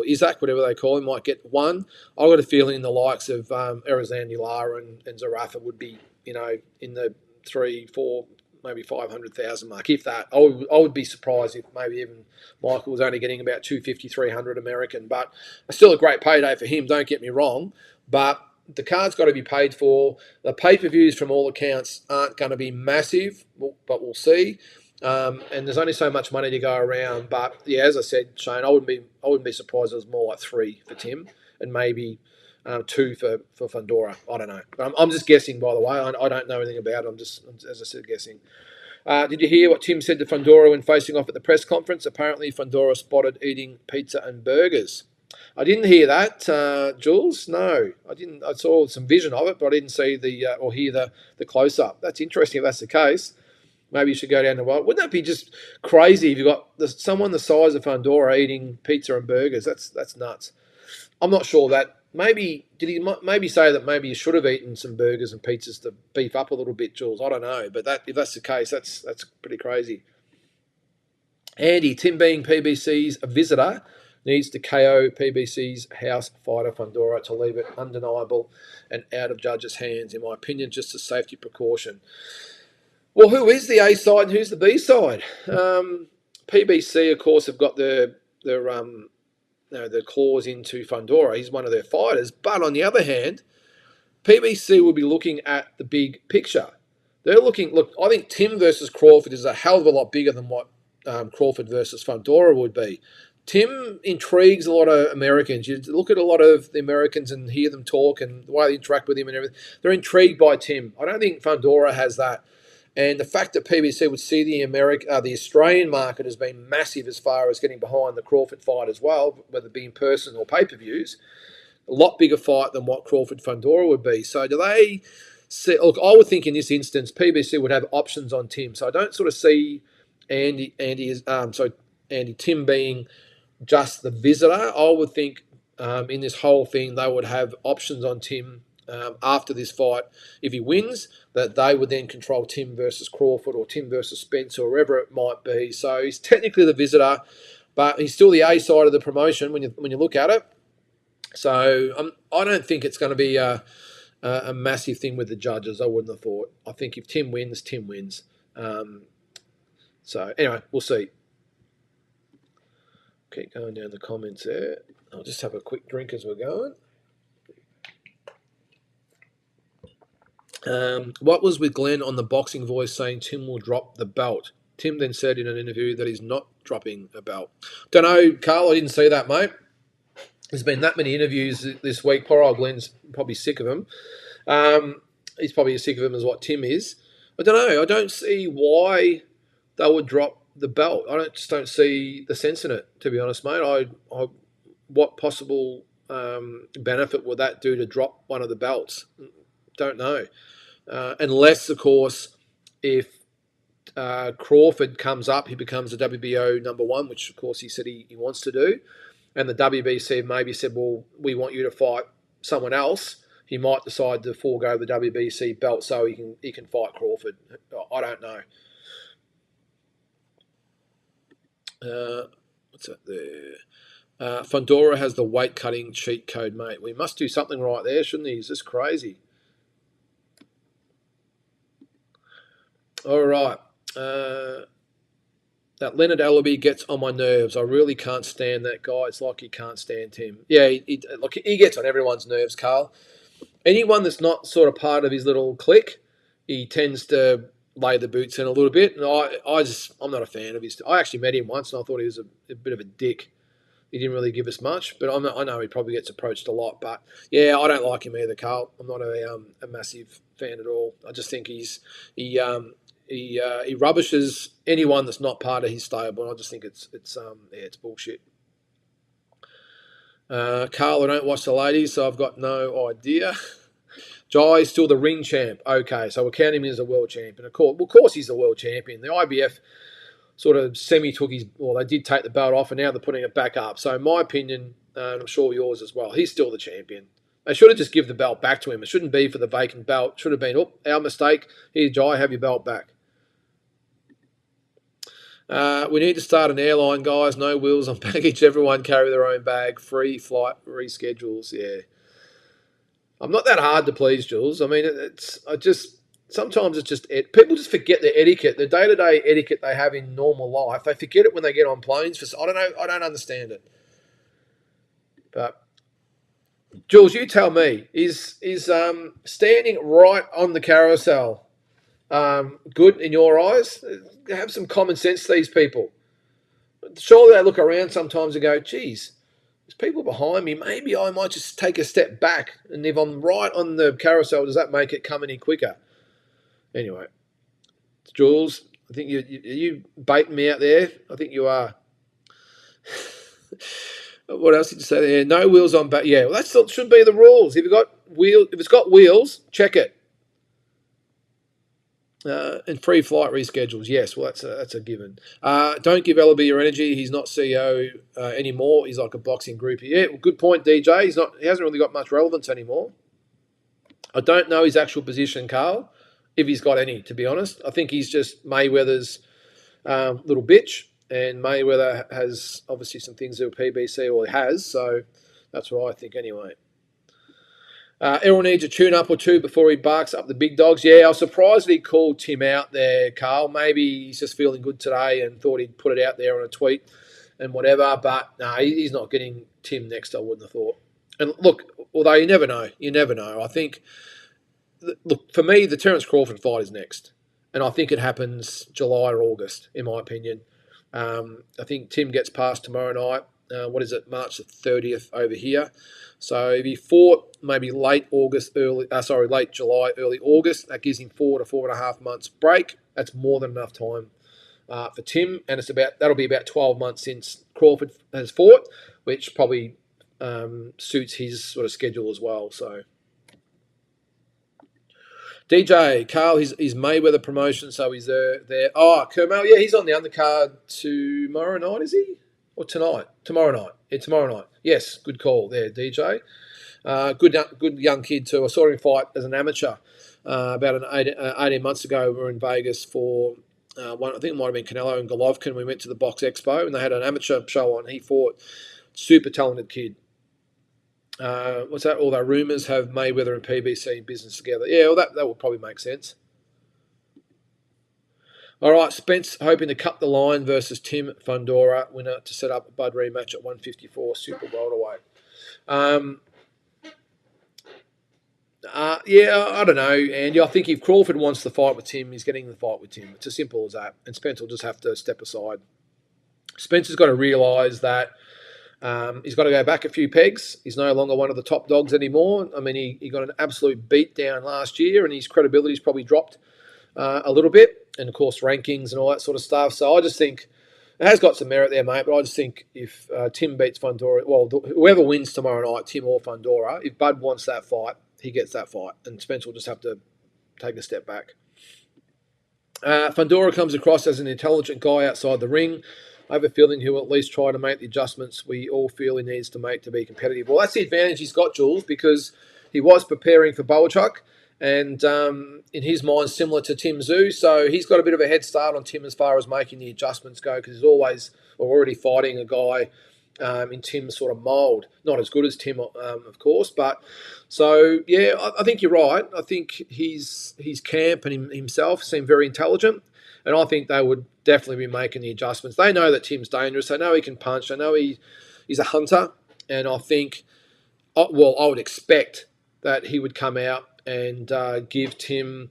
Isaac, whatever they call him, might get 1. I've got a feeling the likes of Erizan Lara and Zarafa would be, in the 3, 4, maybe 500,000 mark. If that, I would be surprised if maybe even Michael was only getting about 250, 300 American. But still a great payday for him, don't get me wrong. But the card's got to be paid for. The pay-per-views, from all accounts, aren't going to be massive, but we'll see. And there's only so much money to go around. But yeah, as I said, Shane, I wouldn't be surprised if it was more like 3 for Tim and maybe 2 for Fundora. I don't know. But I'm just guessing, by the way. I don't know anything about it. I'm just, as I said, guessing. Did you hear what Tim said to Fundora when facing off at the press conference? Apparently, Fundora spotted eating pizza and burgers. I didn't hear that, Jules. No, I didn't. I saw some vision of it, but I didn't see or hear the close up. That's interesting if that's the case. Maybe you should go down the wild. Wouldn't that be just crazy if you got someone the size of Fundora eating pizza and burgers? That's nuts. I'm not sure that. Maybe did he maybe say that maybe you should have eaten some burgers and pizzas to beef up a little bit, Jules? I don't know, but if that's the case, that's pretty crazy. Andy, Tim being PBC's visitor needs to KO PBC's house fighter Fundora to leave it undeniable and out of judges' hands, in my opinion, just a safety precaution. Well, who is the A side and who's the B side? PBC, of course, have got the claws into Fundora. He's one of their fighters. But on the other hand, PBC will be looking at the big picture. They're looking, look, I think Tim versus Crawford is a hell of a lot bigger than what Crawford versus Fundora would be. Tim intrigues a lot of Americans. You look at a lot of the Americans and hear them talk and the way they interact with him and everything. They're intrigued by Tim. I don't think Fundora has that. And the fact that PBC would see the Australian market as being massive as far as getting behind the Crawford fight as well, whether it be in person or pay-per-views, a lot bigger fight than what Crawford Fundora would be. So do they see? Look, I would think in this instance PBC would have options on Tim. So I don't sort of see Tim being just the visitor. I would think in this whole thing they would have options on Tim after this fight, if he wins, that they would then control Tim versus Crawford or Tim versus Spence or wherever it might be. So he's technically the visitor, but he's still the A side of the promotion when you look at it. So I don't think it's going to be a massive thing with the judges. I wouldn't have thought. I think if Tim wins, Tim wins. So anyway, we'll see. Keep going down the comments there. I'll just have a quick drink as we're going. What was with Glenn on the Boxing Voice saying Tim will drop the belt? Tim then said in an interview that he's not dropping a belt. Don't know, Carl, I didn't see that, mate. There's been that many interviews this week. Poor old Glenn's probably sick of him. He's probably as sick of him as what Tim is. I don't know. I don't see why they would drop the belt. I just don't see the sense in it, to be honest, mate. What possible benefit would that do to drop one of the belts? Don't know. Unless, of course, if Crawford comes up, he becomes a WBO #1, which, of course, he said he wants to do. And the WBC maybe said, well, we want you to fight someone else. He might decide to forego the WBC belt so he can fight Crawford. I don't know. What's that there? Fondora has the weight cutting cheat code, mate. We must do something right there, shouldn't he? Is this crazy? All right. That Leonard Allaby gets on my nerves. I really can't stand that guy. It's like he can't stand him. Yeah, he gets on everyone's nerves, Carl. Anyone that's not sort of part of his little clique, he tends to lay the boots in a little bit. And I'm not a fan of his. I actually met him once, and I thought he was a bit of a dick. He didn't really give us much, but I know he probably gets approached a lot. But yeah, I don't like him either, Carl. I'm not a massive fan at all. I just think he rubbishes anyone that's not part of his stable, and I just think it's bullshit. Carl, I don't watch the ladies, so I've got no idea. Jai is still the ring champ. Okay, so we're counting him as a world champion. Of course he's the world champion. The IBF sort of took his, well, they did take the belt off, and now they're putting it back up. So in my opinion, and I'm sure yours as well, he's still the champion. They should have just given the belt back to him. It shouldn't be for the vacant belt. It should have been, our mistake. Here, Jai, have your belt back. We need to start an airline, guys. No wheels on baggage. Everyone carry their own bag. Free flight reschedules. Yeah. I'm not that hard to please, Jules. I mean, sometimes it's just, people just forget the etiquette, the day-to-day etiquette they have in normal life. They forget it when they get on planes. I don't know. I don't understand it. But Jules, you tell me, is standing right on the carousel good in your eyes? Have some common sense, these people. Surely they look around sometimes and go, geez, there's people behind me. Maybe I might just take a step back. And if I'm right on the carousel, does that make it come any quicker? Anyway, Jules, I think you baiting me out there. I think you are. What else did you say there? No wheels on back. Yeah, well, that should be the rules. If it's got wheels, check it. And free flight reschedules. Yes, well, that's a given. Don't give Ellaby your energy. He's not CEO anymore. He's like a boxing groupie. Yeah, well, good point, DJ. He hasn't really got much relevance anymore. I don't know his actual position, Carl, if he's got any, to be honest. I think he's just Mayweather's little bitch, and Mayweather has obviously some things with PBC, or he has, so that's what I think anyway. Errol needs a tune-up or two before he barks up the big dogs. Yeah, I was surprised that he called Tim out there, Carl. Maybe he's just feeling good today and thought he'd put it out there on a tweet and whatever. But no, he's not getting Tim next, I wouldn't have thought. And look, although you never know. You never know. I think, look, for me, the Terence Crawford fight is next. And I think it happens July or August, in my opinion. I think Tim gets past tomorrow night. March the 30th over here. So if he fought maybe late July, early August, that gives him 4 to 4.5 months break. That's more than enough time for Tim, and that'll be about 12 months since Crawford has fought, which probably suits his sort of schedule as well. So DJ Carl, his Mayweather promotion, so he's there. Oh, Kermel, yeah, he's on the undercard tomorrow night, is he? or tonight? Tomorrow night. Yeah, tomorrow night. Yes, good call there, DJ. Good young kid too. I saw him fight as an amateur about 18 months ago. We were in Vegas for one. I think it might have been Canelo and Golovkin. We went to the Box Expo and they had an amateur show on. He fought. Super talented kid. What's that? Although rumours have Mayweather and PBC in business together. Yeah, well, that would probably make sense. All right, Spence hoping to cut the line versus Tim Fundora, winner to set up a Bud rematch at 154 Super Welterweight. Yeah, I don't know, Andy. I think if Crawford wants the fight with Tim, he's getting the fight with Tim. It's as simple as that. And Spence will just have to step aside. Spencer's got to realise that he's got to go back a few pegs. He's no longer one of the top dogs anymore. I mean, he got an absolute beat down last year, and his credibility's probably dropped a little bit. And, of course, rankings and all that sort of stuff. So I just think it has got some merit there, mate. But I just think if Tim beats Fundora, well, whoever wins tomorrow night, Tim or Fundora, if Bud wants that fight, he gets that fight. And Spence will just have to take a step back. Fundora comes across as an intelligent guy outside the ring. I have a feeling he'll at least try to make the adjustments we all feel he needs to make to be competitive. Well, that's the advantage he's got, Jules, because he was preparing for Boachuk, and in his mind, similar to Tim Tszyu. So he's got a bit of a head start on Tim as far as making the adjustments go, because he's already fighting a guy in Tim's sort of mould. Not as good as Tim, of course, but so yeah, I think you're right. I think his camp and himself seem very intelligent, and I think they would definitely be making the adjustments. They know that Tim's dangerous. They know he can punch. They know he's a hunter, and I think, I would expect that he would come out and give Tim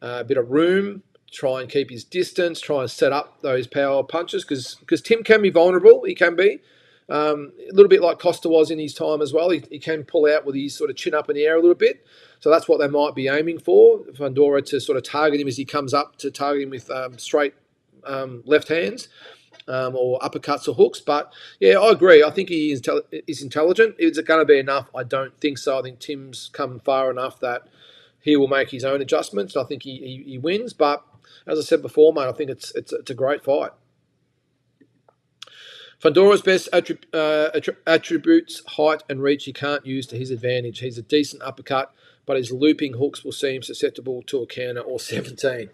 a bit of room, try and keep his distance, try and set up those power punches, because Tim can be vulnerable. He can be. A little bit like Costa was in his time as well. He can pull out with his sort of chin up in the air a little bit. So that's what they might be aiming for, Fundora, to sort of target him as he comes up, to target him with straight left hands or uppercuts or hooks. But, yeah, I agree. I think he is intelligent. Is it going to be enough? I don't think so. I think Tim's come far enough that he will make his own adjustments. I think he wins. But, as I said before, mate, I think it's a great fight. Fundora's best attributes, height and reach, he can't use to his advantage. He's a decent uppercut, but his looping hooks will seem susceptible to a counter or 17.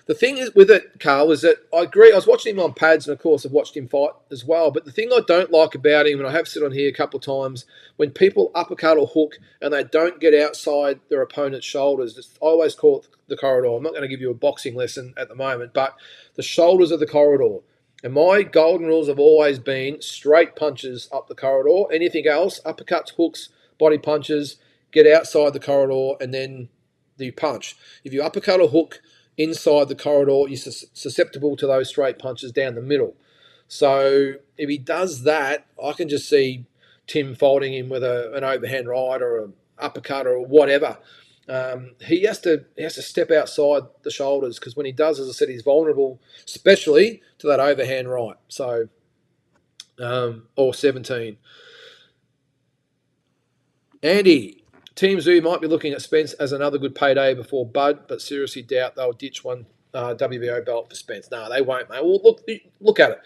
The thing is with it, Carl, is that I agree. I was watching him on pads, and of course I've watched him fight as well. But the thing I don't like about him, and I have said on here a couple of times, when people uppercut or hook and they don't get outside their opponent's shoulders, I always call it the corridor. I'm not going to give you a boxing lesson at the moment, but the shoulders of the corridor. And my golden rules have always been straight punches up the corridor. Anything else, uppercuts, hooks, body punches, get outside the corridor, and then you punch. If you uppercut or hook inside the corridor, you're susceptible to those straight punches down the middle. So if he does that, I can just see Tim folding him with an overhand right or an uppercut or whatever. He has to step outside the shoulders, because when he does, as I said, he's vulnerable, especially to that overhand right. So, or 17. Andy, Team Tszyu might be looking at Spence as another good payday before Bud, but seriously doubt they'll ditch one WBO belt for Spence. No, they won't, mate. Well, look at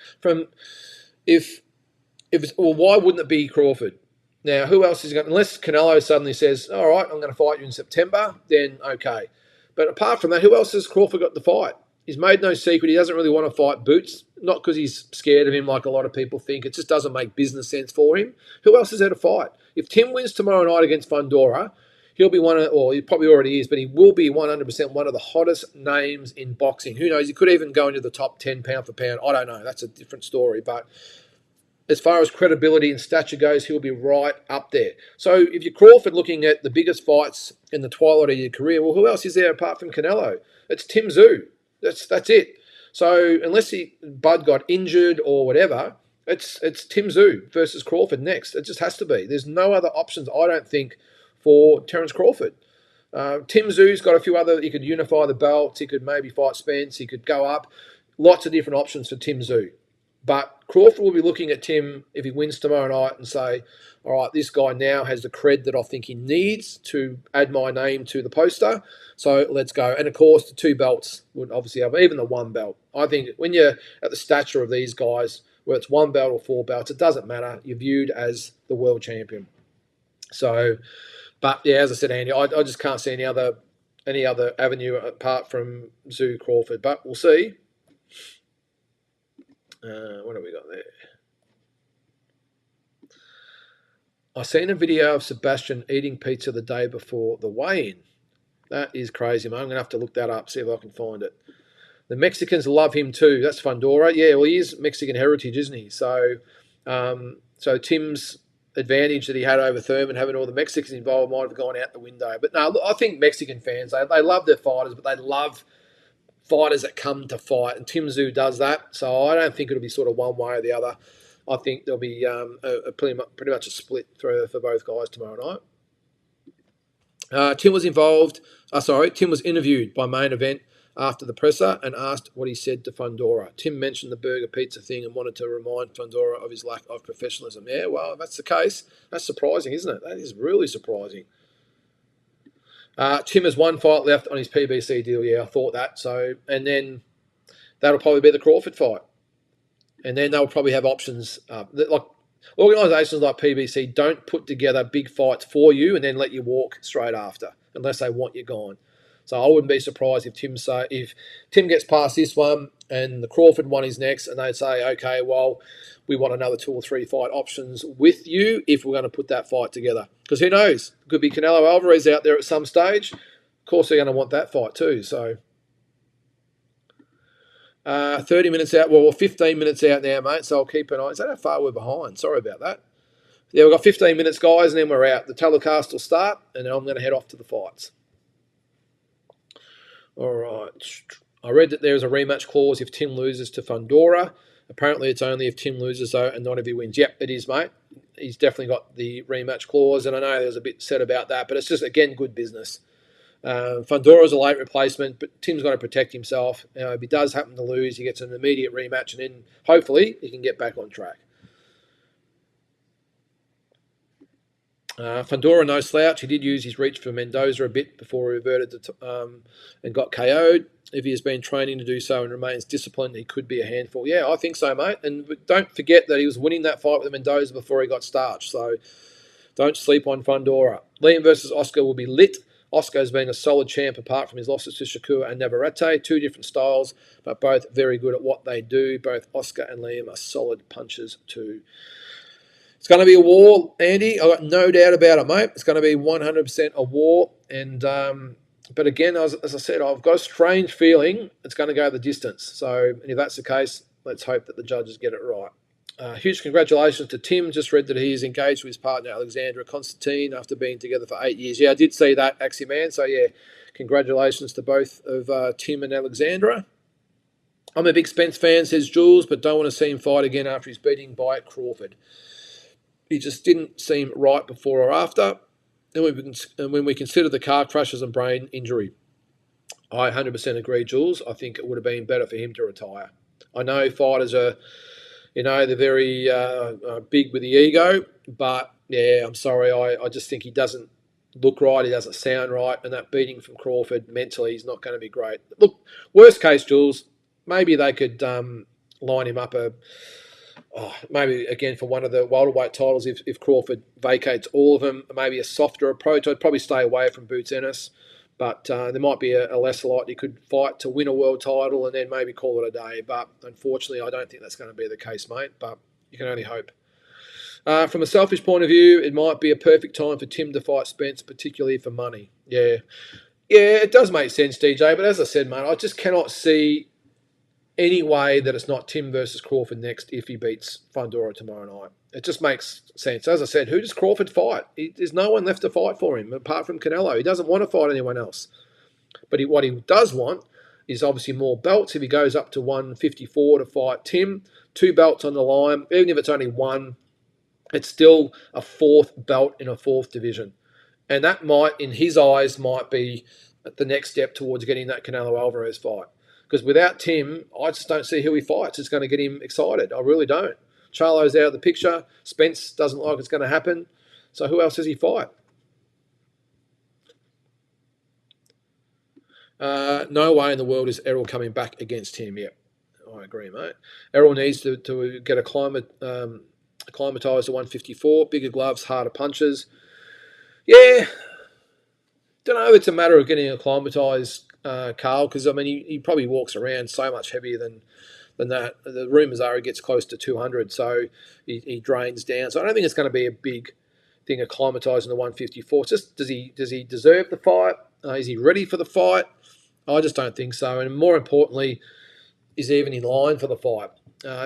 it. Why wouldn't it be Crawford? Now, who else is going to... Unless Canelo suddenly says, all right, I'm going to fight you in September, then okay. But apart from that, who else has Crawford got to fight? He's made no secret. He doesn't really want to fight Boots, not because he's scared of him like a lot of people think. It just doesn't make business sense for him. Who else is there to fight? If Tim wins tomorrow night against Fundora, he'll be he probably already is, but he will be 100% one of the hottest names in boxing. Who knows? He could even go into the top 10 pound for pound. I don't know. That's a different story, but... as far as credibility and stature goes, he'll be right up there. So if you're Crawford looking at the biggest fights in the twilight of your career, well, who else is there apart from Canelo? It's Tim Tszyu. That's it. So unless Bud got injured or whatever, it's Tim Tszyu versus Crawford next. It just has to be. There's no other options, I don't think, for Terence Crawford. Tim Tszyu's got a few other... He could unify the belts. He could maybe fight Spence. He could go up. Lots of different options for Tim Tszyu. But Crawford will be looking at Tim if he wins tomorrow night and say, all right, this guy now has the cred that I think he needs to add my name to the poster. So let's go. And, of course, the two belts would obviously have, even the one belt. I think when you're at the stature of these guys, whether it's 1 belt or 4 belts, it doesn't matter. You're viewed as the world champion. So, but yeah, as I said, Andy, I just can't see any other avenue apart from Zoo Crawford. But we'll see. What have we got there? I seen a video of Sebastian eating pizza the day before the weigh-in. That is crazy, mate. I'm going to have to look that up, see if I can find it. The Mexicans love him too. That's Fundora. Yeah, well, he is Mexican heritage, isn't he? So, so Tim's advantage that he had over Thurman, having all the Mexicans involved, might have gone out the window. But no, look, I think Mexican fans, they love their fighters, but they love fighters that come to fight. And Tim Tszyu does that. So I don't think it'll be sort of one way or the other. I think there'll be pretty much a split for both guys tomorrow night. Tim was interviewed by Main Event after the presser and asked what he said to Fundora. Tim mentioned the burger pizza thing and wanted to remind Fundora of his lack of professionalism. Yeah, well, if that's the case, that's surprising, isn't it? That is really surprising. Tim has 1 fight left on his PBC deal. Yeah, I thought that. So, and then that'll probably be the Crawford fight. And then they'll probably have options. Like organisations like PBC don't put together big fights for you and then let you walk straight after, unless they want you gone. So I wouldn't be surprised if Tim gets past this one and the Crawford one is next, and they'd say, okay, well, we want another 2 or 3 fight options with you if we're going to put that fight together. Because who knows? It could be Canelo Alvarez out there at some stage. Of course, they're going to want that fight too. So 30 minutes out. Well, we're 15 minutes out now, mate, so I'll keep an eye. Is that how far we're behind? Sorry about that. Yeah, we've got 15 minutes, guys, and then we're out. The telecast will start, and then I'm going to head off to the fights. All right. I read that there's a rematch clause if Tim loses to Fundora. Apparently, it's only if Tim loses, though, and not if he wins. Yep, it is, mate. He's definitely got the rematch clause, and I know there's a bit said about that, but it's just, again, good business. Fundora's a late replacement, but Tim's got to protect himself. If he does happen to lose, he gets an immediate rematch, and then hopefully he can get back on track. Fundora, no slouch. He did use his reach for Mendoza a bit before he reverted and got KO'd. If he has been training to do so and remains disciplined, he could be a handful. Yeah, I think so, mate. And don't forget that he was winning that fight with Mendoza before he got starched. So don't sleep on Fundora. Liam versus Oscar will be lit. Oscar's been a solid champ apart from his losses to Shakur and Navarrete. 2 different styles, but both very good at what they do. Both Oscar and Liam are solid punchers too. It's going to be a war, Andy. I've got no doubt about it, mate. It's going to be 100% a war. And but again, as I said, I've got a strange feeling it's going to go the distance. So and if that's the case, let's hope that the judges get it right. Huge congratulations to Tim. Just read that he is engaged with his partner, Alexandra Constantine, after being together for 8 years. Yeah, I did see that, Axie Man. So, yeah, congratulations to both of Tim and Alexandra. I'm a big Spence fan, says Jules, but don't want to see him fight again after his beating by Crawford. He just didn't seem right before or after. And when we consider the car crashes and brain injury, I 100% agree, Jules. I think it would have been better for him to retire. I know fighters are... they're very big with the ego, but, yeah, I'm sorry. I just think he doesn't look right. He doesn't sound right, and that beating from Crawford mentally is not going to be great. Look, worst case, Jules, maybe they could line him up maybe, again, for one of the welterweight titles if Crawford vacates all of them, maybe a softer approach. I'd probably stay away from Boots Ennis. But there might be a lesser likely could fight to win a world title and then maybe call it a day. But unfortunately, I don't think that's going to be the case, mate. But you can only hope. From a selfish point of view, it might be a perfect time for Tim to fight Spence, particularly for money. Yeah, it does make sense, DJ. But as I said, mate, I just cannot see any way that it's not Tim versus Crawford next if he beats Fundora tomorrow night. It just makes sense. As I said, who does Crawford fight? There's no one left to fight for him apart from Canelo. He doesn't want to fight anyone else. But what he does want is obviously more belts. If he goes up to 154 to fight Tim, 2 belts on the line, even if it's only 1, it's still a 4th belt in a 4th division. And that might, in his eyes, might be the next step towards getting that Canelo Alvarez fight. Because without Tim, I just don't see who he fights. It's going to get him excited. I really don't. Charlo's out of the picture. Spence doesn't like it's going to happen. So who else does he fight? No way in the world is Errol coming back against him yet. I agree, mate. Errol needs to get acclimatised to 154. Bigger gloves, harder punches. Yeah, don't know if it's a matter of getting acclimatised, Carl, because I mean he probably walks around so much heavier than that. The rumours are he gets close to 200, so he drains down. So I don't think it's going to be a big thing acclimatising the 154. It's just does he deserve the fight? Is he ready for the fight? I just don't think so. And more importantly, is he even in line for the fight?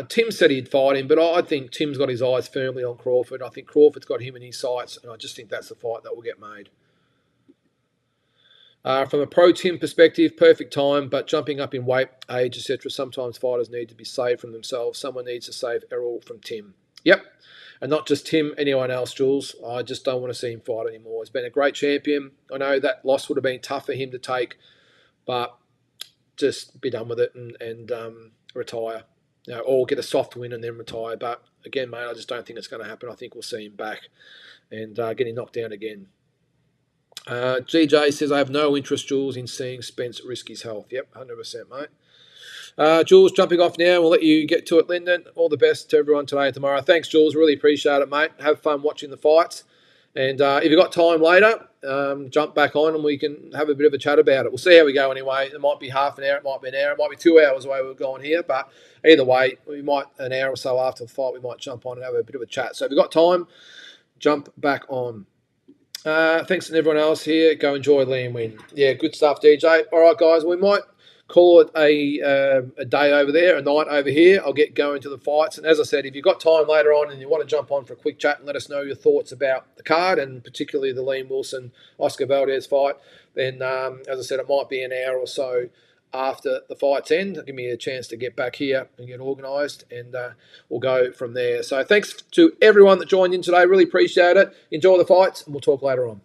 Tim said he'd fight him, but I think Tim's got his eyes firmly on Crawford. I think Crawford's got him in his sights, and I just think that's the fight that will get made. From a pro-Tim perspective, perfect time, but jumping up in weight, age, etc. Sometimes fighters need to be saved from themselves. Someone needs to save Errol from Tim. Yep, and not just Tim, anyone else, Jules. I just don't want to see him fight anymore. He's been a great champion. I know that loss would have been tough for him to take, but just be done with it and retire. Or get a soft win and then retire. But again, mate, I just don't think it's going to happen. I think we'll see him back and getting knocked down again. GJ says, I have no interest, Jules, in seeing Spence risk his health. Yep, 100%, mate. Jules, jumping off now. We'll let you get to it, Lyndon. All the best to everyone today and tomorrow. Thanks, Jules. Really appreciate it, mate. Have fun watching the fights. And if you've got time later, jump back on and we can have a bit of a chat about it. We'll see how we go anyway. It might be half an hour. It might be an hour. It might be 2 hours the way we're going here. But either way, we might, an hour or so after the fight, we might jump on and have a bit of a chat. So if you've got time, jump back on. Thanks to everyone else here. Go enjoy Liam win. Yeah, good stuff, DJ. All right, guys, we might call it a day over there, a night over here. I'll get going to the fights. And as I said, if you've got time later on and you want to jump on for a quick chat and let us know your thoughts about the card and particularly the Liam Wilson-Oscar Valdez fight, then, as I said, it might be an hour or so after the fights end. Give me a chance to get back here and get organised, and we'll go from there. So thanks to everyone that joined in today. Really appreciate it. Enjoy the fights, and we'll talk later on.